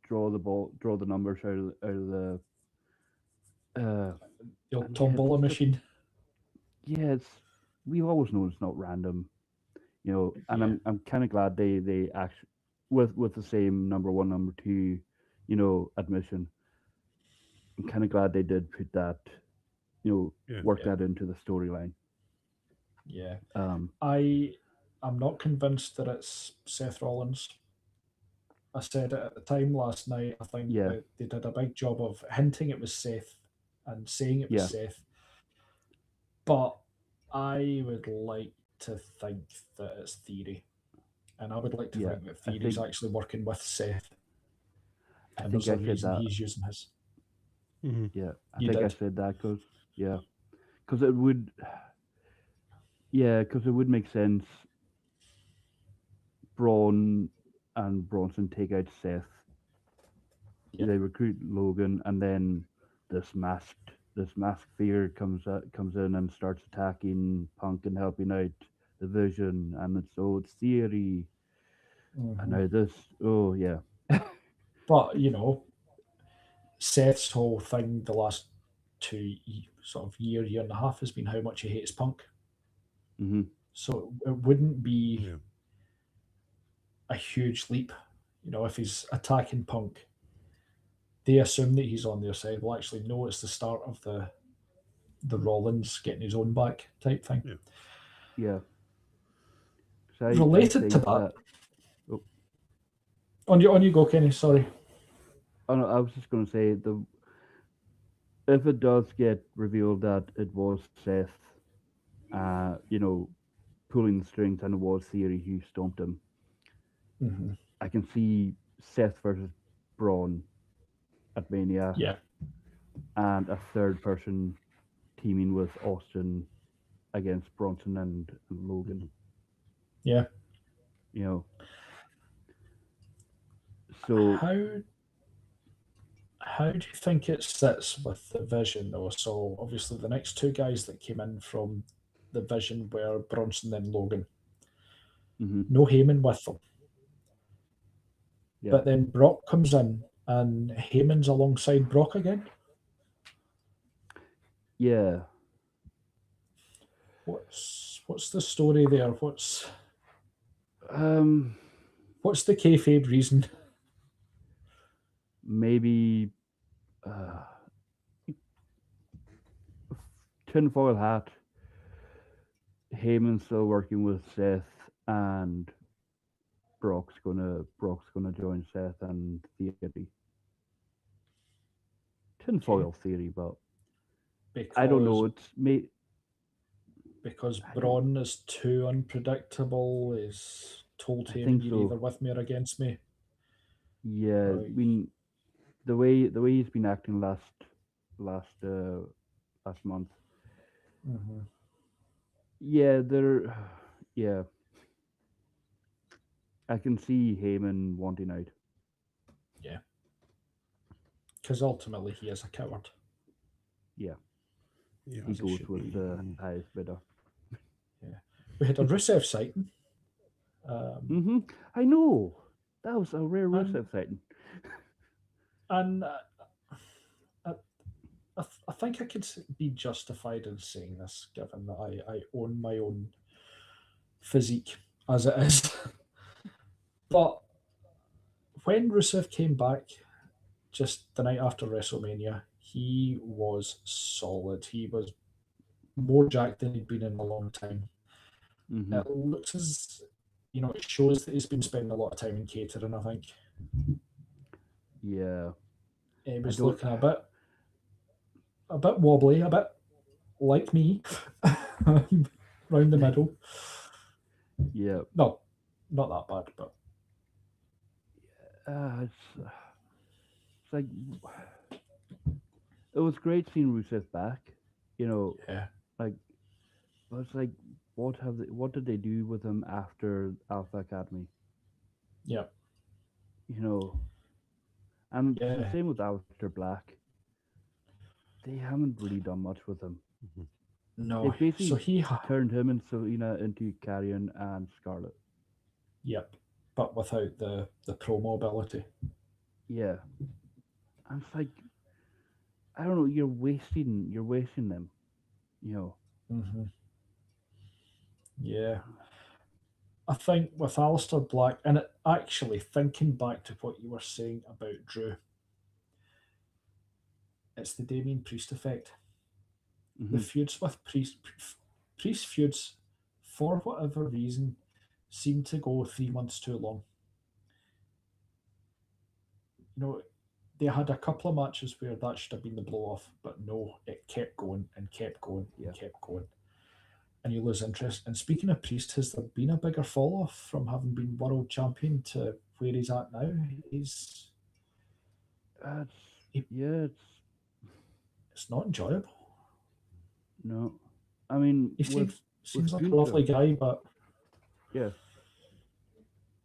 B: draw the numbers out of the,
C: The
B: and
C: old
B: yeah,
C: tombola
B: it's just,
C: machine.
B: yeah, we always know it's not random. And
C: Yeah.
B: I'm kind of glad they actually with the same number one, number two, admission. I'm kind of glad they did put that,
A: Yeah.
B: work
C: Yeah.
B: that into the storyline.
C: Yeah.
B: Um,
C: I'm not convinced that it's Seth Rollins. I said it at the time last night. I think
B: yeah,
C: that they did a big job of hinting it was Seth and saying it was
B: yeah,
C: Seth. But I would like to think that it's Theory. And I would like to
B: yeah.
C: think that
B: I
C: Theory's
B: think
C: actually working with Seth.
B: I
C: And
B: think
C: there's a
B: I said
C: reason
B: that.
C: he's using his.
A: Hmm.
B: Yeah, I
C: You
B: think I
C: did.
B: said that because it would, yeah, because it would make sense. Braun and Bronson take out Seth.
C: Yeah.
B: They recruit Logan, and then this masked figure comes in and starts attacking Punk and helping out the Vision, and it's Theory, and
C: Hmm.
B: now this. Oh yeah.
C: But, Seth's whole thing the last sort of year and a half has been how much he hates Punk.
B: Hmm.
C: So it wouldn't be
A: Yeah.
C: a huge leap, if he's attacking Punk. They assume that he's on their side. Well, actually, no, it's the start of the Rollins getting his own back type thing.
A: Yeah.
B: Yeah. So I
C: Related to
B: think
C: that,
B: that. Oh,
C: on you go, Kenny. Sorry.
B: oh no, I was just going to say if it does get revealed that it was Seth, pulling the strings and it was Theory who stomped him,
C: Hmm.
B: I can see Seth versus Braun at Mania,
C: Yeah,
B: and a third person teaming with Austin against Bronson and Logan.
A: Hmm.
C: yeah.
B: You know, so
C: How how do you think it sits with the Vision though? So obviously the next two guys that came in from the Vision were Bronson and Logan.
B: mhm,
C: No Heyman with them.
B: yeah,
C: But then Brock comes in and Heyman's alongside Brock again.
B: yeah,
C: What's the story there?
B: um,
C: What's the kayfabe reason?
B: maybe uh, tinfoil hat. Heyman's still working with Seth, and Brock's gonna join Seth and Theory.
C: Okay,
B: Tinfoil theory, but I don't
C: because
B: know. It's me.
C: because
B: I don't.
C: Braun is too unpredictable. He's told
B: I
C: Heyman
B: think
C: you're either
B: so.
C: with me or against me.
B: Yeah, I
C: Like,
B: mean the way he's been acting last uh last month.
C: mhm.
B: Yeah, yeah, I can see Heyman wanting out.
C: Yeah, because ultimately he is a coward,
B: Yeah,
A: Yeah.
B: he
C: as he
B: goes
C: should
B: with
C: be.
B: the highest bidder.
C: Yeah, we had a Rusev sighting, um,
B: Mm-hmm. I know. That was a rare
C: and
B: Rusev sighting.
C: and I, I think I could be justified in saying this, given that I own my own physique as it is. But when Rusev came back just the night after WrestleMania, he was solid. He was more jacked than he'd been in a long time.
B: Mm-hmm.
C: It looks as it shows that he's been spending a lot of time in catering. I think
B: Yeah,
C: he
B: I
C: was
B: don't.
C: looking a bit wobbly, a bit like me, round the middle.
B: Yeah,
C: No, not that bad, but
B: it's like it was great seeing Rusev back. You know,
C: yeah,
B: like but it's like what did they do with him after Alpha Academy?
C: Yeah.
B: You know, and the
C: Yeah.
B: same with Aleister Black. They haven't really done much with him. They
C: No. So
B: basically turned him and Selena into Carrion and Scarlet.
C: Yep. But without the promo ability.
B: Yeah, and it's like, I don't know. You're wasting them. You know.
C: Mm-hmm. Yeah. I think with Alistair Black, and actually thinking back to what you were saying about Drew, it's the Damien Priest effect. The
B: Mhm.
C: feuds with Priest feuds, for whatever reason, seem to go 3 months too long. You know, they had a couple of matches where that should have been the blow off, but no, it kept going and kept going and
B: Yeah.
C: kept going. And you lose interest. And speaking of Priest, has there been a bigger fall off from having been world champion to where he's at now? He's it's not enjoyable.
B: No, I mean,
C: He
B: with
C: seems like a
B: Gunther,
C: lovely guy, but
B: yeah,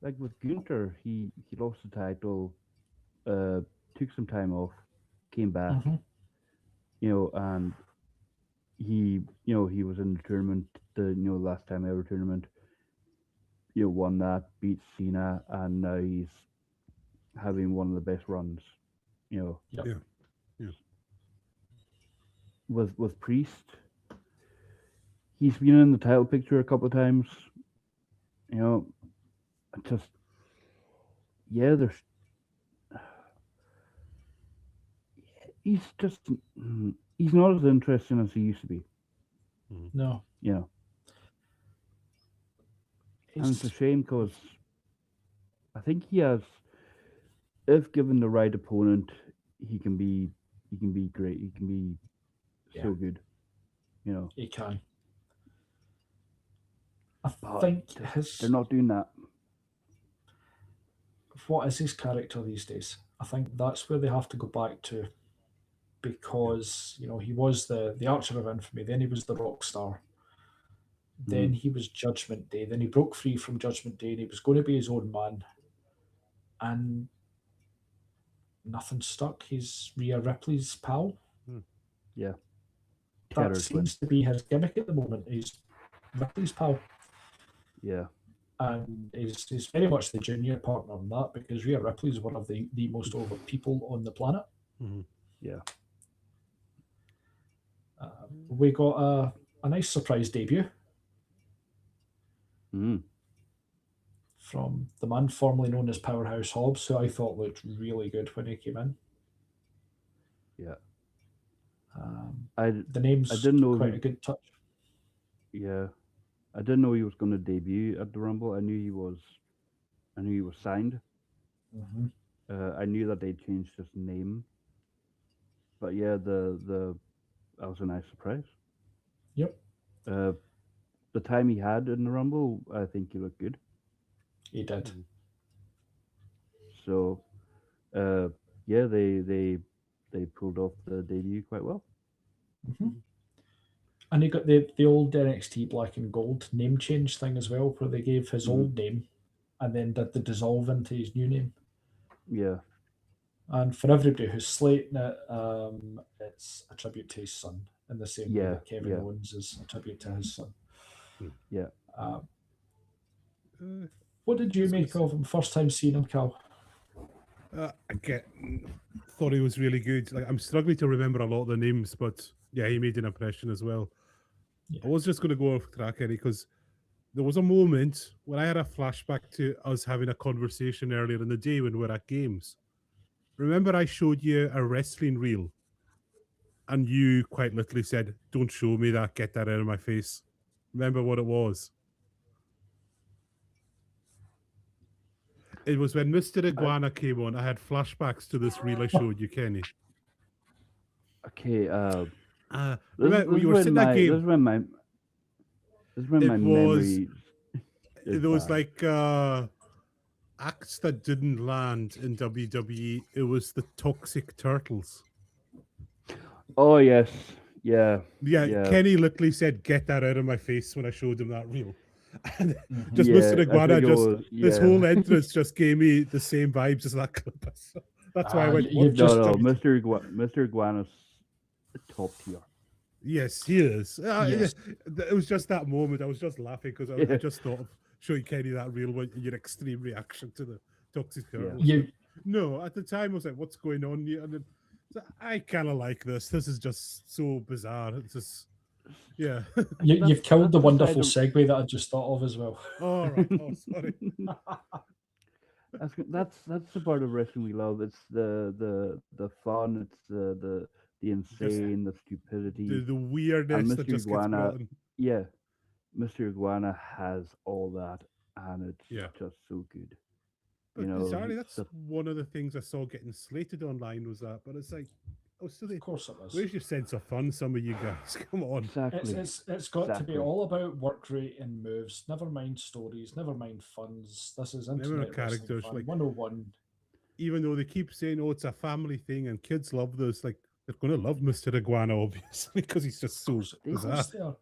B: like with Gunther, he lost the title, took some time off, came back,
C: Mhm.
B: you know, and he was in the tournament, the last time ever tournament, won that, beat Cena, and now he's having one of the best runs,
C: Yep.
A: Yeah. Yeah.
B: with Priest. He's been in the title picture a couple of times, just there's he's just he's not as interesting as he used to be.
C: No.
B: And it's a shame because I think he has, if given the right opponent, he can be great. He can be so good.
C: He can. I
B: But
C: think
B: they're not doing that.
C: What is his character these days? I think that's where they have to go back to, because he was the Archer of Infamy, then he was the Rock Star, then he was Judgment Day, then he broke free from Judgment Day and he was going to be his own man, and nothing stuck. He's Rhea Ripley's pal.
B: Yeah,
C: that seems to be his gimmick at the moment. He's Ripley's pal.
B: Yeah.
C: And he's very much the junior partner on that, because Rhea Ripley is one of the most over people on the planet.
B: Yeah.
C: We got a nice surprise debut from the man formerly known as Powerhouse Hobbs, who I thought looked really good when he came in.
B: Yeah.
C: The name's
B: I didn't know
C: quite a good touch.
B: Yeah. I didn't know he was going to debut at the Rumble. I knew he was signed. I knew that they changed his name. But yeah, that was a nice surprise.
C: Yep.
B: The time he had in the Rumble, I think he looked good.
C: He did.
B: So, yeah, they pulled off the debut quite well.
C: And he got the old NXT Black and Gold name change thing as well, where they gave his old name and then did the dissolve into his new name.
B: Yeah.
C: And for everybody who's slating it, it's a tribute to his son, in the same way that Kevin Owens is a tribute to his son.
B: Yeah.
C: What did you make of him first time seeing him, Cal?
A: Thought he was really good. Like, I'm struggling to remember a lot of the names, but yeah, he made an impression as well. Yeah. I was just going to go off track, Eddie, because there was a moment when I had a flashback to us having a conversation earlier in the day when we were at games. Remember, I showed you a wrestling reel, and you quite literally said, "Don't show me that. Get that out of my face." Remember what it was? It was when Mr. Iguana came on. I had flashbacks to this reel I showed you, Kenny.
B: Okay.
A: Remember, you were sitting that game.
B: This is when my memory.
A: There was like acts that didn't land in WWE. It was the Toxic Turtles.
B: Oh yes, yeah.
A: Kenny literally said, "Get that out of my face" when I showed him that reel. And just Mr.
B: I
A: Iguana,
B: think it
A: just
B: was,
A: his whole entrance just gave me the same vibes as that clip. So that's why I went.
C: you've
A: What
C: just-
B: no,
A: just
B: Mr. Iguana's top tier.
A: Yes, he is.
C: Yes.
A: It was just that moment. I was just laughing because I
B: Yeah.
A: just thought of showing Kenny that real one, your extreme reaction to the toxic turtle.
C: You-
A: No, at the time I was like, "What's going on here?" And then so I kind of like this. This is just so bizarre. It's just, yeah.
C: You've killed the
B: that's
C: wonderful
B: beside
C: segue that I just thought of as well.
A: All right. Oh, sorry.
B: That's the part of wrestling we love. It's the fun. It's the insane, the stupidity.
A: The weirdness
B: And
A: that
B: Mr.
A: just gets
B: Iguana,
A: brought in.
B: yeah, Mr. Iguana has all that, and it's
A: Yeah.
B: just so good.
A: But
B: know,
A: bizarrely, that's
B: the-
A: one of the things I saw getting slated online was that. But it's like, oh, silly.
C: Of course it was.
A: Where's your sense of fun, some of you guys? Come on.
B: Exactly.
C: It's got to
B: Exactly.
C: be all about work rate and moves. Never mind stories. Never mind funds. This is
A: Never
C: internet wrestling
A: characters,
C: fun.
A: like-
C: 101.
A: Even though they keep saying, "Oh, it's a family thing," and kids love this, like they're going to love Mr. Iguana, obviously, because he's just so
C: Of
A: bizarre.
C: course they are.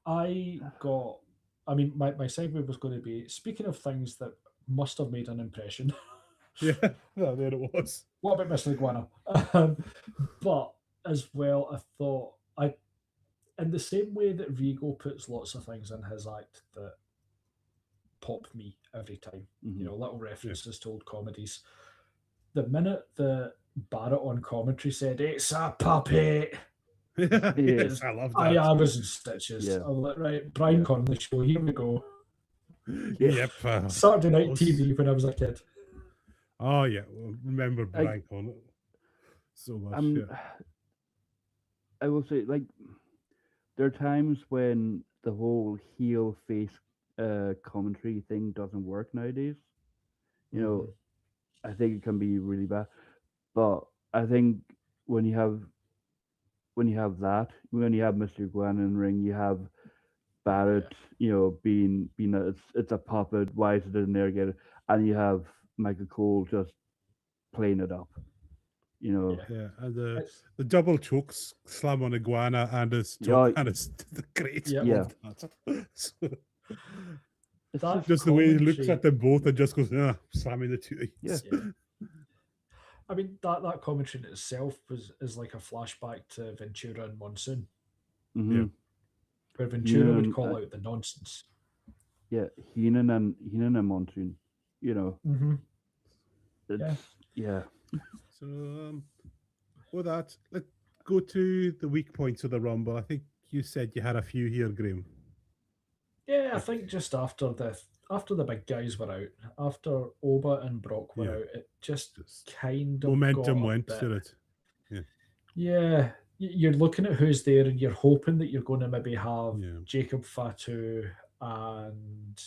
C: I mean, my segue was going to be, speaking of things that must have made an impression.
A: Yeah, well, there it was.
C: What about Mr. Iguana? But as well, I thought in the same way that Rigo puts lots of things in his act that pop me every time,
B: Mhm.
C: you know, little references to old comedies. The minute the Barrett on commentary said, "It's a puppet,"
A: Yes, I love that.
C: I was in stitches.
B: Yeah.
C: I was like, right, Brian
B: Yeah.
C: Connolly show, here we go.
A: Yep.
C: Saturday night
A: was-
C: TV when I was a kid.
A: Oh yeah, well, remember Brian Connor so much. Yeah.
B: I will say, like, there are times when the whole heel face commentary thing doesn't work nowadays. You know, I think it can be really bad. But I think when you have that, when you have Mr. Gwen in ring, you have Barrett, you know, being it's a puppet. Why is it in there again? And you have Michael Cole just playing it up. You know,
A: Yeah, and the
C: It's-
A: double chokes slam on Iguana and his
B: Yeah.
A: and his great.
C: Yeah.
B: Yeah.
A: So,
B: it's
C: that
A: just the way he looks
C: commentary-
A: at them both and just goes, slamming the two.
B: Yeah.
C: Yeah. I mean, that commentary in itself is like a flashback to Ventura and Monsoon,
B: mhm.
C: where Ventura would
B: Yeah,
C: call out the nonsense.
B: Yeah, Heenan and Monsoon. You know,
C: Mm-hmm.
B: it's yeah.
A: So, with that, let's go to the weak points of the Rumble. I think you said you had a few here, Graham.
C: Yeah, I think just after the big guys were out, after Oba and Brock were
A: Yeah.
C: out, it just
A: Just
C: kind of
A: momentum
C: got a
A: went
C: bit-
A: to it.
C: Yeah, you're looking at who's there, and you're hoping that you're going to maybe have
A: Yeah.
C: Jacob Fatu and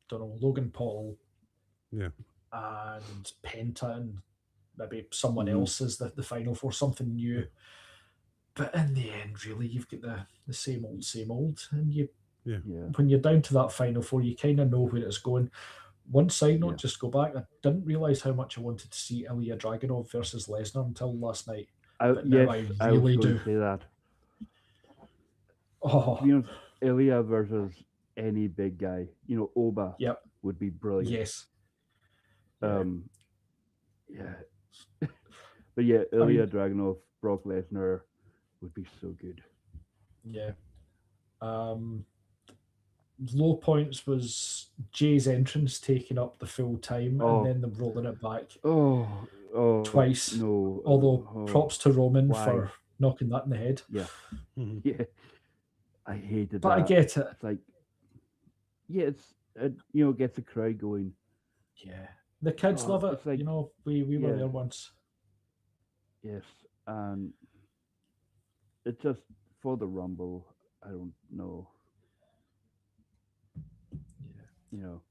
C: don't know Logan Paul,
A: Yeah.
C: and Penta, and maybe someone
B: Mhm.
C: else as the final for something new. But in the end, really, you've got the same old, and
B: Yeah.
C: when you're down to that final four, you kind of know where it's going. One side note,
B: Yeah.
C: just go back. I didn't realize how much I wanted to see Ilya Dragunov versus Lesnar until last night. But now I
B: Yes,
C: really
B: was going
C: do.
B: to say that.
C: Oh,
B: To be honest, Ilya versus any big guy, you know, Oba
C: Yep.
B: would be brilliant.
C: yes. Yeah.
B: Yeah. But yeah,
C: mean-
B: Ilya Dragunov, Brock Lesnar would be so good.
C: Yeah. Low points was Jay's entrance taking up the full time
B: Oh.
C: and then them rolling it back.
B: Oh,
C: Twice.
B: No.
C: Although
B: oh,
C: props to Roman
B: why?
C: for knocking that in the head.
B: Yeah,
A: Mhm.
B: yeah. I hated
C: But
B: that.
C: I get it.
B: It's like, yeah, it you know gets the crowd going.
C: Yeah. The kids
B: Oh,
C: love it.
B: it's like-
C: you know, we were
B: yeah.
C: there once.
B: Yes, and it just for the Rumble. I don't know.
C: Yeah.
B: You know.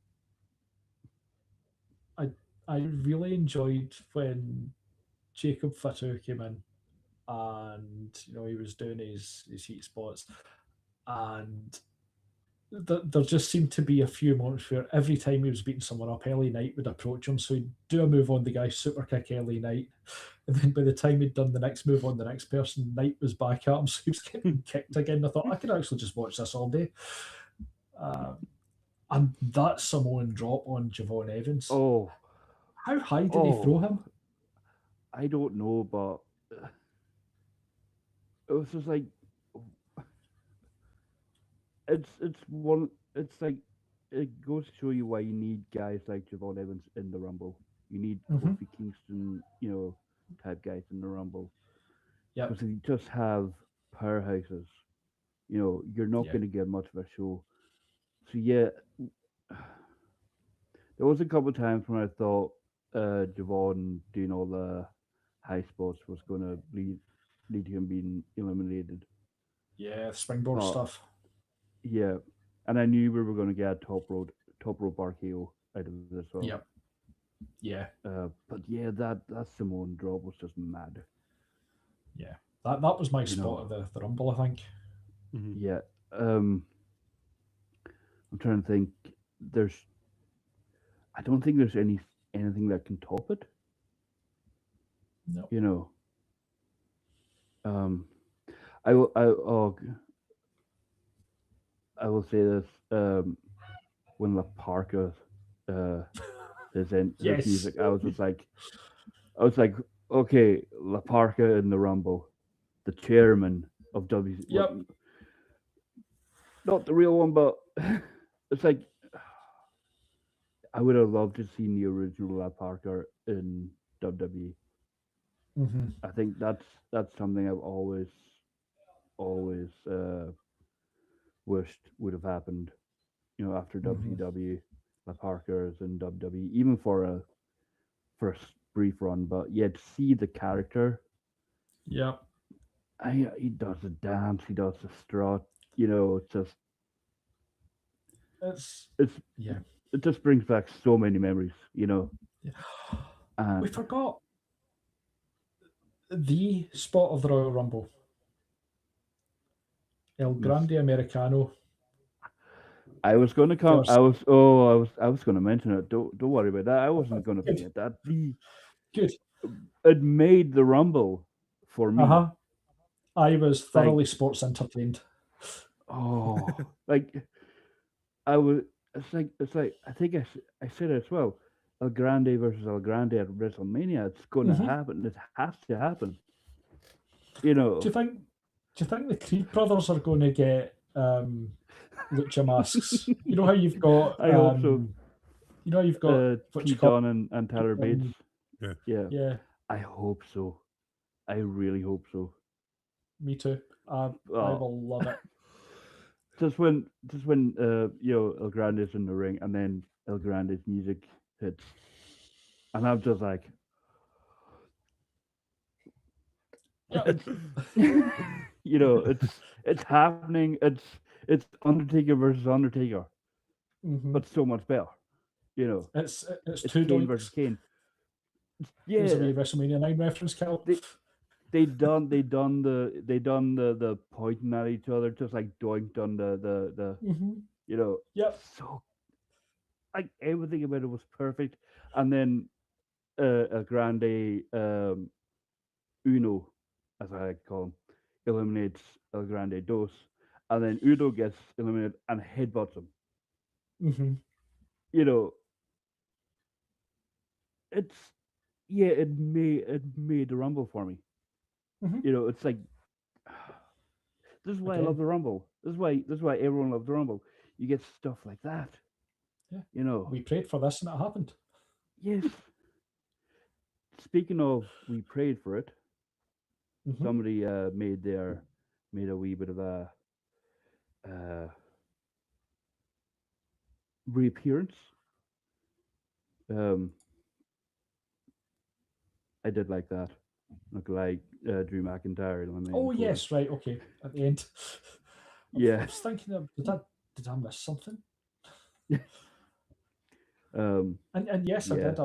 C: I really enjoyed when Jacob Fatu came in and you know he was doing his heat spots, and there just seemed to be a few moments where every time he was beating someone up, LA Knight would approach him, so he'd do a move on the guy, super kick LA Knight, and then by the time he'd done the next move on the next person, Knight was back at him, so he was getting kicked again. I thought I could actually just watch this all day. Uh, and that Samoan drop on Javon Evans.
B: Oh,
C: How high did he throw
B: oh,
C: him?
B: I don't know, but it was just like it's one. It's like it goes to show you why you need guys like Javon Evans in the Rumble. You need
C: Mm-hmm.
B: Kofi Kingston, type guys in the Rumble
C: Yep.
B: because you just have powerhouses. You're not
C: Yeah.
B: going to get much of a show. So yeah, there was a couple of times when I thought Javon doing all the high spots was going to lead to him being eliminated.
C: Yeah, springboard
B: But
C: stuff.
B: yeah, and I knew we were going to get a top rope RKO out of it as well.
C: Yep. Yeah.
B: But yeah, that Simone drop was just mad.
C: Yeah. That was my
B: You
C: spot
B: know,
C: of the Rumble, I think.
A: Mhm.
B: yeah. I'm trying to think. There's, I don't think there's anything that can top it.
C: No.
B: You know, um, I will. I will say this. When La Parka, uh, his
C: Yes.
B: music, I was like, okay, La Parka in the Rumble, the chairman of well,
C: Yep.
B: not the real one, but it's like I would have loved to see the original La Parka in WWE.
C: Mm-hmm.
B: I think that's something I've always wished would have happened. After
C: Mm-hmm.
B: WCW, La Parka is in WWE, even for a brief run. But yeah, to see the character,
C: Yep.
B: he does the dance, he does the strut. It's just
C: It's
B: it's
C: yeah.
B: it just brings back so many memories.
C: Yeah.
B: And
C: We forgot the spot of the Royal Rumble. El
B: yes,
C: Grande Americano
B: I was going to come.
C: versus
B: I was going to mention it. Don't worry about that. I wasn't going to
C: good.
B: forget that.
C: Good.
B: It made the Rumble for me.
C: Uh-huh. I was
B: Like,
C: thoroughly sports entertained.
B: oh, like I was. It's like I think I said it as well. El Grande versus El Grande at WrestleMania. It's going to
C: Mm-hmm.
B: happen. It has to happen.
C: Do you think? Do you think the Creed brothers are going to get lucha masks? You know how you've got
B: I hope so.
C: what you
B: Pete
C: call
B: Dunne and Tyler Bates.
A: Yeah.
B: Yeah,
C: yeah.
B: I hope so. I really hope so.
C: Me too. I
B: Oh,
C: will love it.
B: just when El Grande's in the ring and then El Grande's music hits, and I'm just like,
C: Yeah.
B: it's it's happening. It's Undertaker versus Undertaker,
C: Mm-hmm.
B: but so much better. You know,
C: It's
B: it's
C: two
B: Kane versus
C: doinks.
B: Kane.
C: There's a
B: Yeah,
C: wee WrestleMania 9 reference, Cal.
B: they they done the pointing at each other just like doinked on the
C: Mm-hmm.
B: you know
C: Yep.
B: so like everything about it was perfect, and then a grande Uno, as I like to call him, eliminates El Grande Dos, and then Uno gets eliminated and headbutts him.
C: Mm-hmm.
B: You know, it's yeah, it made the Rumble for me.
C: Mm-hmm.
B: It's like this is why I love
C: Again,
B: the Rumble. This is why everyone loves the Rumble. You get stuff like that.
C: yeah.
B: You know.
C: We prayed for this and it happened.
B: Yes. Speaking of, we prayed for it.
C: Mm-hmm.
B: Somebody made a wee bit of a uh, reappearance. Um, I did like that. Look like Drew McIntyre eliminating
C: Oh
B: Cody.
C: yes, right, okay. At the end, I
B: Yeah.
C: was thinking, did I miss something? And yes, I
B: Yeah.
C: did.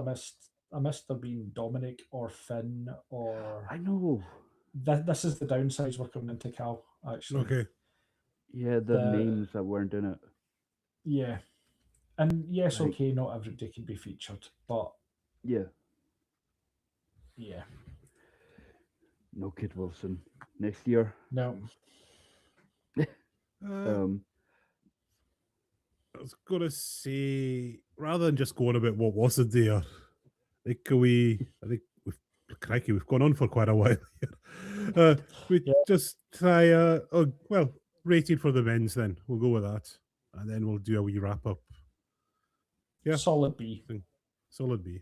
C: I missed there being Dominic or Finn or
B: I know.
C: this is the downsides we're coming into, Cal. Actually,
A: Okay.
B: Yeah, the
C: the
B: names that weren't in it.
C: yeah, and yes,
B: Like,
C: okay, not everybody can be featured, but
B: yeah,
C: yeah,
B: no Kit Wilson next year.
C: no,
A: Uh,
B: Um,
A: I was gonna say, rather than just going about what wasn't there, I think crikey, we've gone on for quite a while here. We
C: Yeah.
A: just try, rating for the men's then. We'll go with that. And then we'll do a wee wrap up. Yeah.
C: Solid B.
A: Thing. Solid B.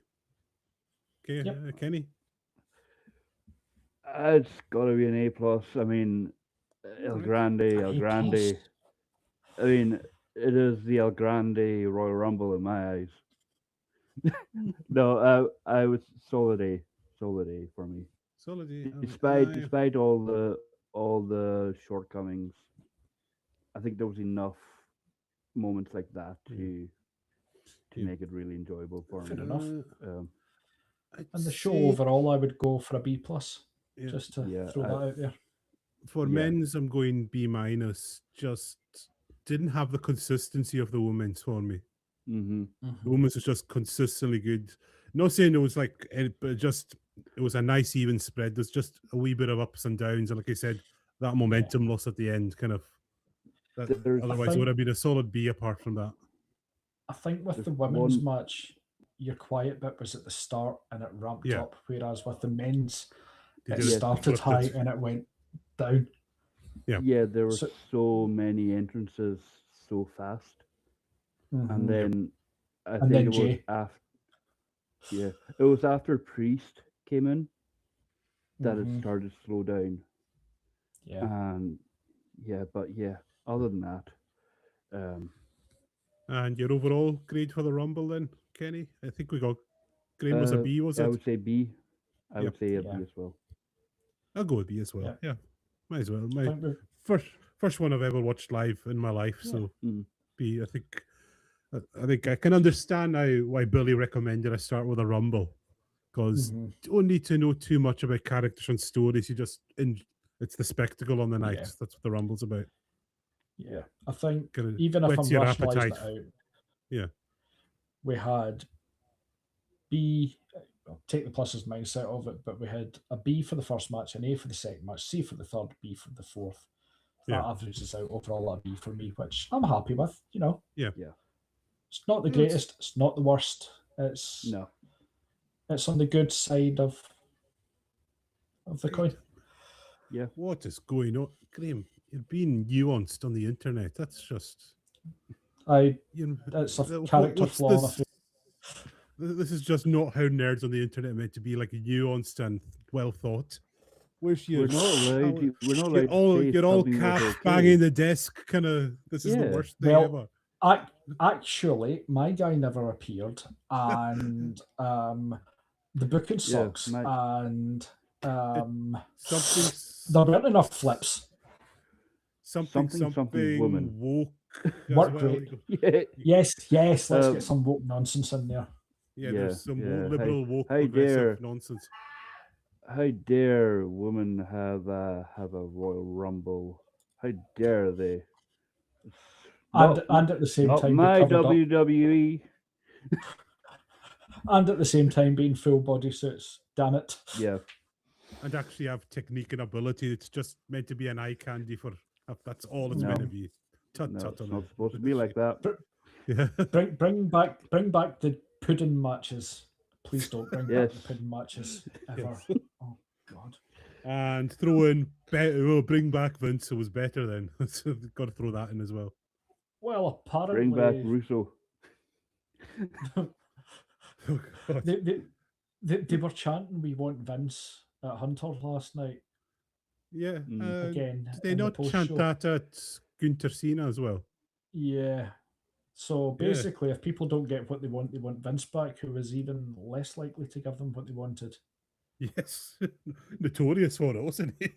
A: Okay,
C: Yep.
A: Kenny?
B: It's got to be an A plus. I mean, El
A: Right.
B: Grande, El
C: A+.
B: Grande. I mean, it is the El Grande Royal Rumble in my eyes. No, I was solid A for me.
A: Solid A.
B: Despite all the shortcomings, I think there was enough moments like that to
A: Yeah.
B: make it really enjoyable for
C: Fair
B: me.
C: enough.
A: I'd
C: And the show
A: say-
C: overall, I would go for a B plus.
A: Yeah.
C: Just to
B: Yeah,
C: throw that out there.
A: For
B: Yeah.
A: men's, I'm going B minus. Just didn't have the consistency of the women's for me.
B: Mm-hmm.
A: The women's was just consistently good. Not saying it was like, but just it was a nice even spread. There's just a wee bit of ups and downs, and like I said, that momentum loss at the end kind of. Otherwise, it would have been a solid B. Apart from that,
C: I think with
B: There's
C: the women's
B: one-
C: match, your quiet bit was at the start and it ramped
A: Yeah.
C: up, whereas with the men's,
A: They
C: it
A: did it
C: started
A: flipped
C: high
A: it.
C: and it went down.
B: Yeah, there were
C: So-
B: so many entrances so fast, and then I
C: And
B: think
C: then
B: it was
C: Jay.
B: after. Yeah, it was after Priest came in that it
C: Mhm.
B: started to slow down,
C: Yeah.
B: and other than that,
A: And your overall grade for the Rumble, then, Kenny? I think we got grade was a B, was
B: I
A: it?
B: would say B. I
A: Yep.
B: would say a B
C: Yeah.
B: as well.
A: I'll go with B as well.
C: Yeah.
A: Yeah, might as well.
C: I
A: My
C: think we've-
A: first one I've ever watched live in my life.
C: Yeah.
A: So
B: Mm.
A: B. I think I can understand now why Billy recommended I start with a Rumble, because
C: Mhm.
A: you don't need to know too much about characters and stories. You just it's the spectacle on the night.
C: Yeah.
A: That's what the Rumble's about.
C: Yeah. I think
A: Kinda
C: even if
A: whets
C: I'm
A: your
C: rationalising it
A: appetite.
C: out,
A: Yeah.
C: we had B. I'll take the pluses and minuses out of it, but we had a B for the first match, an A for the second match, C for the third, B for the fourth. That
A: Yeah.
C: averages out overall a B for me, which I'm happy with. You know,
A: Yeah.
B: Yeah.
C: it's not the
A: Yeah, it's-
C: greatest, it's not the worst. It's
B: No.
C: it's on the good side of the coin.
B: Yeah.
A: What is going on, Graham? You're being nuanced on the internet. That's just
C: I
A: you.
C: It's a
A: What-
C: character
A: what's
C: flaw. and I
A: this?
C: feel-
A: This is just not how nerds on the internet are meant to be, like nuanced and well thought. Where's your?
B: We're not allowed. We're not allowed
A: You're all
B: to say
A: you're all
B: something was
A: calf
B: okay.
A: banging the desk. Kind of. This is the
B: Yeah.
A: worst thing
C: Well,
A: ever.
C: Actually, my guy never appeared, and the booking
B: Yeah,
C: sucks,
B: my-
C: and
A: Something.
C: there weren't enough flips.
A: Something
B: woman.
A: woke. as
C: Work
A: well.
C: rate.
B: Yeah.
C: Yes, let's
B: Um,
C: get some woke nonsense in there.
A: Yeah,
B: Yeah,
A: there's some
B: yeah.
A: liberal woke
B: How
A: progressive
B: dare-
A: nonsense.
B: How dare women have a Royal Rumble? How dare they?
C: And at the same
B: Not
C: time,
B: my
C: be covered up,
B: WWE.
C: and at the same time being full bodysuits. Damn it!
B: Yeah.
A: And actually have technique and ability. It's just meant to be an eye candy for. That's all it's
B: No.
A: meant to be. Tut
B: No,
A: tut
B: it's
A: on
B: not
A: it.
B: supposed to be like that.
A: Yeah.
C: Bring back the pudding matches. Please don't bring back the
B: Yes.
C: pudding matches ever.
A: Yes.
C: Oh God.
A: And throw in bring back Vince, who was better then. So got to throw that in as well.
C: Well, apparently
B: Bring back Russo.
A: Oh, God.
C: they were chanting "We want Vince" at Hunter last night.
A: Yeah.
C: Again,
A: Did they
C: in the
A: not chant
C: post-show.
A: that at Gunter Cena as well?
C: Yeah. So
A: Yeah.
C: basically, if people don't get what they want Vince back, who is even less likely to give them what they wanted.
A: Yes. Notorious for it, wasn't he?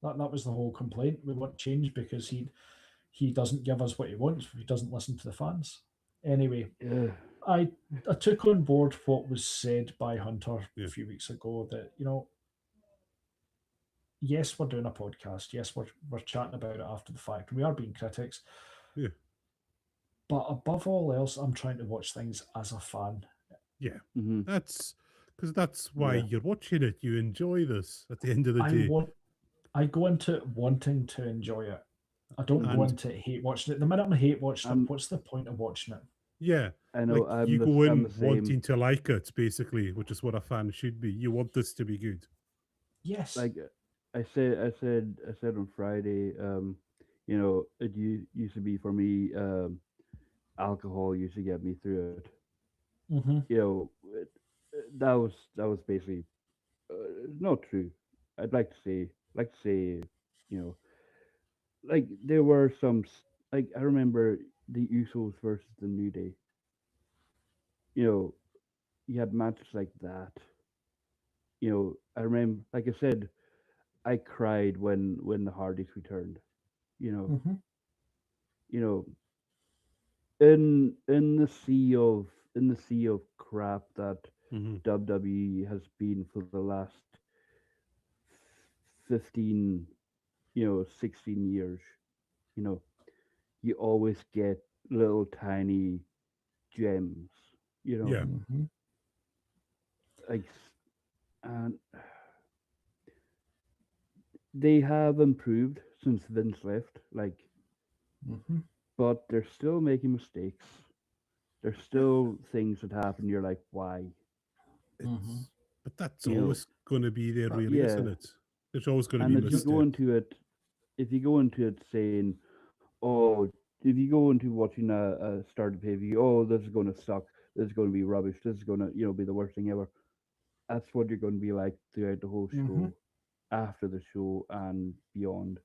C: That was the whole complaint. We want change because he doesn't give us what he wants. He doesn't listen to the fans. Anyway,
B: Yeah.
C: I took on board what was said by Hunter
A: Yeah.
C: a few weeks ago that, yes, we're doing a podcast. Yes, we're chatting about it after the fact. We are being critics.
A: Yeah.
C: But above all else, I'm trying to watch things as a fan.
A: Yeah.
B: Mhm.
A: That's why
B: Yeah.
A: you're watching it. You enjoy this at the end of the day.
C: I go into it wanting to enjoy it. I don't go
A: And
C: into hate watching it. The minute I'm hate watching it,
B: Um,
C: what's the point of watching it?
A: yeah,
B: I know
A: like you
B: I'm
A: go
B: I'm
A: in
B: the same.
A: wanting to like it, basically, which is what a fan should be. You want this to be good.
C: Yes.
B: Like I said on Friday. Used to be for me. Alcohol used to get me through it.
C: Mm-hmm.
B: That was basically not true. I'd like to say, you know, like there were like I remember the Usos versus the New Day. You know, you had matches like that. I remember, like I said, I cried when the Hardys returned. You know,
C: Mm-hmm.
B: you know, in the sea of crap that
A: Hmm.
B: WWE has been for the last 15, 16 years. You know, you always get little tiny gems. You know,
A: Yeah,
C: Mm-hmm.
B: like and they have improved since Vince left. Like,
C: Mm-hmm.
B: but they're still making mistakes. There's still things that happen. You're like, why?
C: Mm-hmm.
A: it's but that's
B: You know,
A: always going to be there,
C: But
A: really,
B: yeah.
A: isn't it? There's always going to be
B: And if you go
A: missteps.
B: into it, saying, oh, if you go into watching a start pay per view, oh, this is going to suck. This is going to be rubbish. This is going to, be the worst thing ever. That's what you're going to be like throughout the whole
C: mm-hmm.
B: show, after the show, and beyond.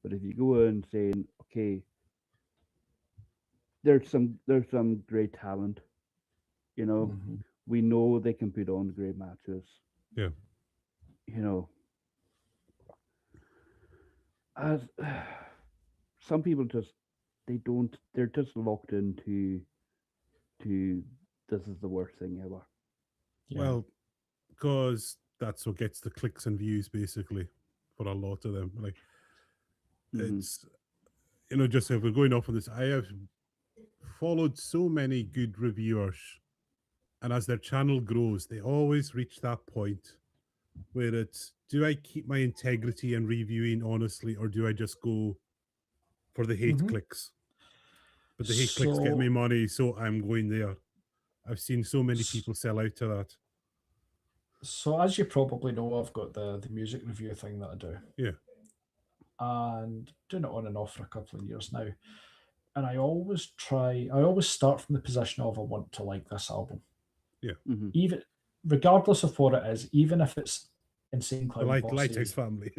B: But if you go in saying, okay, there's some great talent, you know,
C: Mm-hmm.
B: we know they can put on great matches,
A: Yeah,
B: you know, as some people just they're just locked into to this is the worst thing ever.
C: Yeah.
A: well, because that's what gets the clicks and views, basically, for a lot of them. Like,
B: Hmm.
A: it's, just if we're going off on this, I have followed so many good reviewers, and as their channel grows, they always reach that point where it's, do I keep my integrity and reviewing honestly, or do I just go for the hate
C: Mm-hmm.
A: clicks? But the hate clicks get me
C: So,
A: money, so I'm going there. I've seen so many
C: s-
A: people sell out to that.
C: so as you probably know, I've got the music review thing that I do,
A: Yeah,
C: and doing it on and off for a couple of years now. And I always start from the position of I want to like this album,
A: yeah.
B: Hmm.
C: even regardless of what it is, even if it's Insane
A: The
C: Clown
A: Lighthouse
C: Posse.
A: family.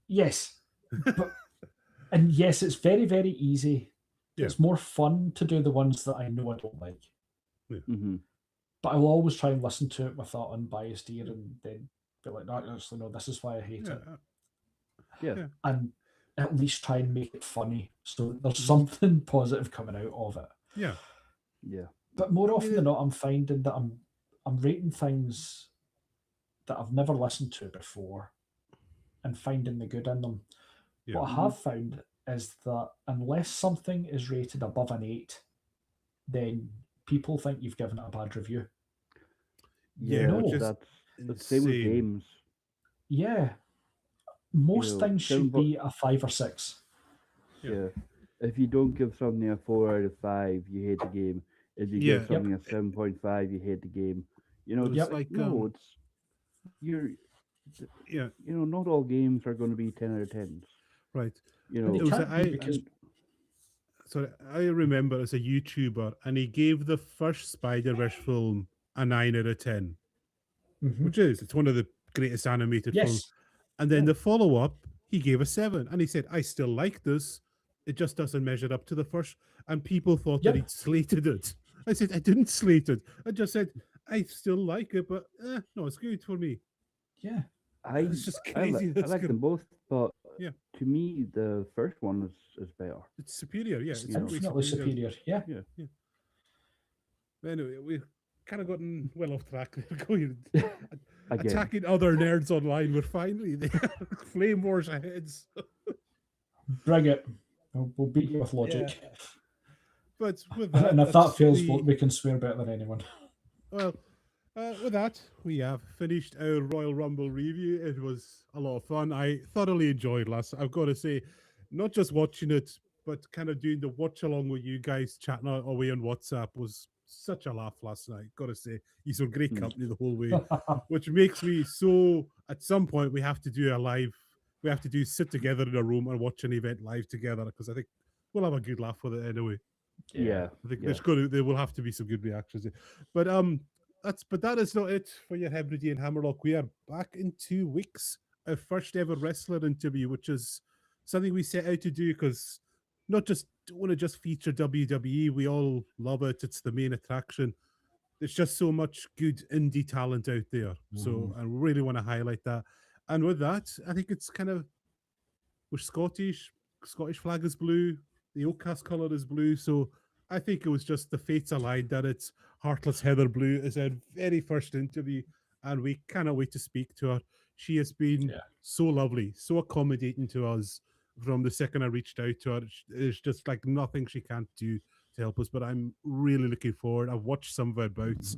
C: Yes, but and yes, it's very very easy.
A: Yeah,
C: It's more fun to do the ones that I know I don't like,
A: yeah,
B: Hmm.
C: but I will always try and listen to it with that unbiased ear, and then be like, no, actually, no, this is why I hate
A: yeah,
C: it,
B: Yeah.
A: yeah.
C: and at least try and make it funny, so that there's
A: Mhm.
C: something positive coming out of it.
A: Yeah.
B: Yeah.
C: But more
A: I mean,
C: often than not, I'm finding that I'm rating things that I've never listened to before and finding the good in them.
A: yeah,
C: What I
B: Hmm.
C: have found is that unless something is rated above an 8, then people think you've given it a bad review.
A: yeah,
B: Yeah.
A: which
C: No,
A: is
B: That's the same with
A: insane.
B: games.
C: yeah, most things
B: Seven
C: should
B: point.
C: be a 5 or 6.
A: Yeah,
B: Yeah. If you don't give something a 4 out of 5, you hate the game. If you give
A: yeah.
C: Yep,
B: something a 7.5, you hate the game.
A: It
B: It's
A: was
C: yep,
B: like,
A: like,
B: no, you're
A: yeah,
B: not all games are going to be 10 out of 10s.
A: right.
C: and they
A: It was
C: can't be
A: I.
C: because.
A: Sorry, I remember as a YouTuber, and he gave the first Spider Verse film a 9 out of 10,
C: Mhm.
A: which is, it's one of the greatest animated films.
C: Yes,
A: And then
B: Yeah.
A: the follow up, he gave a 7, and he said, "I still like this. It just doesn't measure up to the first." And people thought that
C: yep,
A: he'd slated it. I said, "I didn't slate it. I just said I still like it, but no, it's good for me."
C: yeah,
A: It's just
B: I
A: crazy. That's
B: like
A: good.
B: them both, but
A: Yeah,
B: to me, the first one is better.
A: it's superior. Yeah,
C: it's
A: it's
B: You know.
A: way
C: infinitely
A: superior.
C: superior. Yeah,
B: Yeah.
A: Yeah. But anyway, we've kind of gotten well off track there, going
B: Again.
A: attacking other nerds online. We're finally there. Flame wars ahead.
C: bring it. We'll beat you with
A: Yeah.
C: logic.
A: But with
C: And
A: that,
C: if that
A: that's
C: fails,
A: the
C: we can swear better than anyone.
A: well. With that, we have finished our Royal Rumble review. It was a lot of fun. I thoroughly enjoyed last. I've got to say, not just watching it, but kind of doing the watch along with you guys chatting away on WhatsApp was such a laugh last night. Gotta say, you were great company the whole way, which makes me so. At some point, we have to do a live. We have to do sit together in a room and watch an event live together because I think we'll have a good laugh with it anyway.
B: Yeah.
A: I think
B: Yeah.
A: there will have to be some good reactions. But that is not it for your Hebridean Hammerlock. We are back in 2 weeks. Our first ever wrestler interview, which is something we set out to do because not just don't want to just feature WWE. We all love it. It's the main attraction. There's just so much good indie talent out there. So I really want to highlight that. And with that, I think it's kind of we're Scottish. Scottish flag is blue. The Oakcast colour is blue. So I think it was just the fates aligned that it's Heartless Heather Blue is our very first interview, and we cannot wait to speak to her. She has been so lovely, so accommodating to us from the second I reached out to her. It's just like nothing she can't do to help us. But I'm really looking forward. I've watched some of her bouts.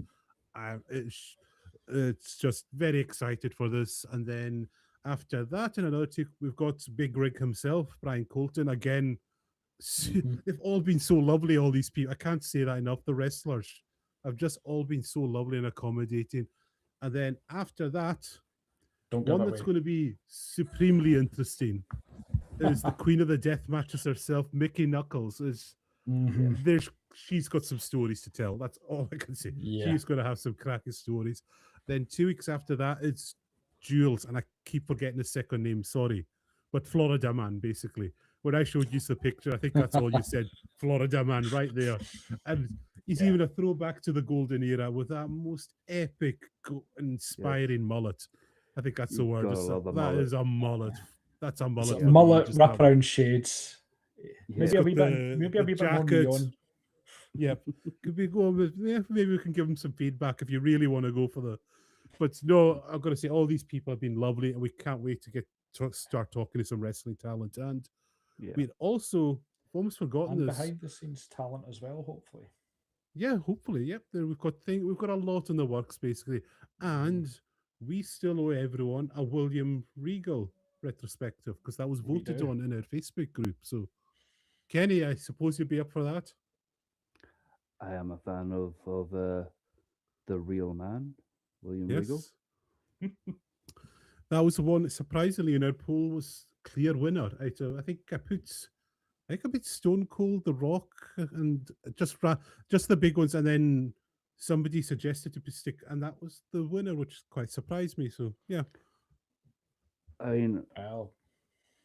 A: It's just very excited for this. And then after that, in another two, we've got Big Rig himself, Brian Colton. Again, they've all been so lovely, all these people. I can't say that enough. The wrestlers have just all been so lovely and accommodating. And then after that, one that's going to be supremely interesting is the Queen of the Death Matches herself, Mickey Knuckles. She's got some stories to tell. That's all I can say. She's going to have some cracking stories. Then 2 weeks after that, it's Jules, and I keep forgetting his second name. Sorry, but Florida Man, basically. When I showed you the picture, I think that's all you said. Florida Man, right there, and he's even a throwback to the golden era with that most epic, inspiring mullet. I think that's the word. That is a mullet. That's a mullet.
C: Mullet, wraparound shades. Maybe a wee bit more neon.
A: Yep. Could we go with? Yeah, maybe we can give them some feedback if you really want to go for the. But no, I've got to say, all these people have been lovely, and we can't wait to start talking to some wrestling talent. And we'd also almost forgotten
C: and
A: this
C: behind the scenes talent as well. Hopefully.
A: Yeah, hopefully. Yep. There we've got a lot in the works basically, and we still owe everyone a William Regal retrospective because that was voted on in our Facebook group. So, Kenny, I suppose you'd be up for that.
B: I am a fan of the real man, William Regal.
A: That was the one that surprisingly in our poll was clear winner. I think I put Stone Cold, The Rock, and just the big ones, and then somebody suggested to stick, and that was the winner, which quite surprised me. So yeah.
B: I mean, out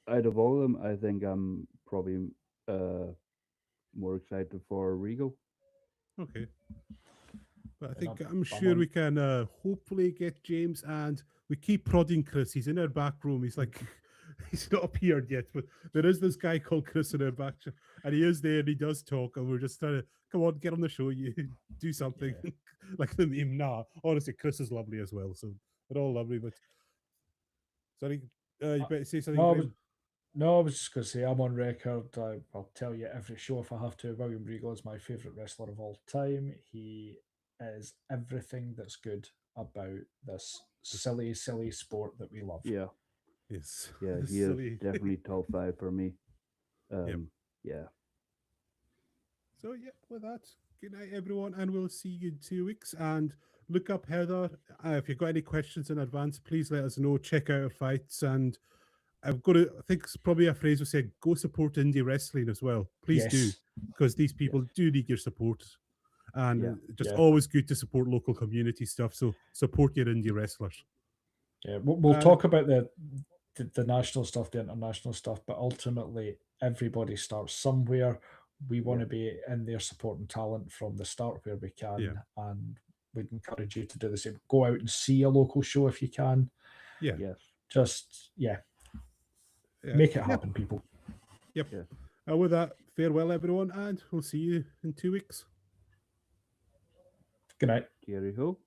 B: of all of them, I think I'm probably more excited for Regal.
A: Okay. But I think I'm sure we can hopefully get James, and we keep prodding Chris. He's in our back room. He's like, he's not appeared yet, but there is this guy called Chris in our back, and he is there and he does talk, and we're just trying to come on, get on the show, you do something like the meme. Nah, honestly, Chris is lovely as well, so they're all lovely. But sorry, you better say something.
C: No, I was just going to say, I'm on record. I'll tell you every show if I have to. William Regal is my favourite wrestler of all time. He is everything that's good about this silly sport that we love.
B: Yeah.
A: Yes.
B: Yeah, he is definitely top 5 for me. Yeah.
A: So, with that, good night, everyone, and we'll see you in 2 weeks. And look up Heather. If you've got any questions in advance, please let us know. Check out our fights, and I think it's probably a phrase we say, go support indie wrestling as well. Please do, because these people do need your support. And always good to support local community stuff. So support your indie wrestlers.
C: Yeah, we'll talk about the national stuff, the international stuff, but ultimately everybody starts somewhere. We want to be in there supporting talent from the start where we can, and we'd encourage you to do the same. Go out and see a local show if you can.
A: Yeah.
B: Yes.
C: Just make it happen, people.
A: Yep. Yeah. With that, farewell, everyone, and we'll see you in 2 weeks.
C: Good night.
B: Cheerio.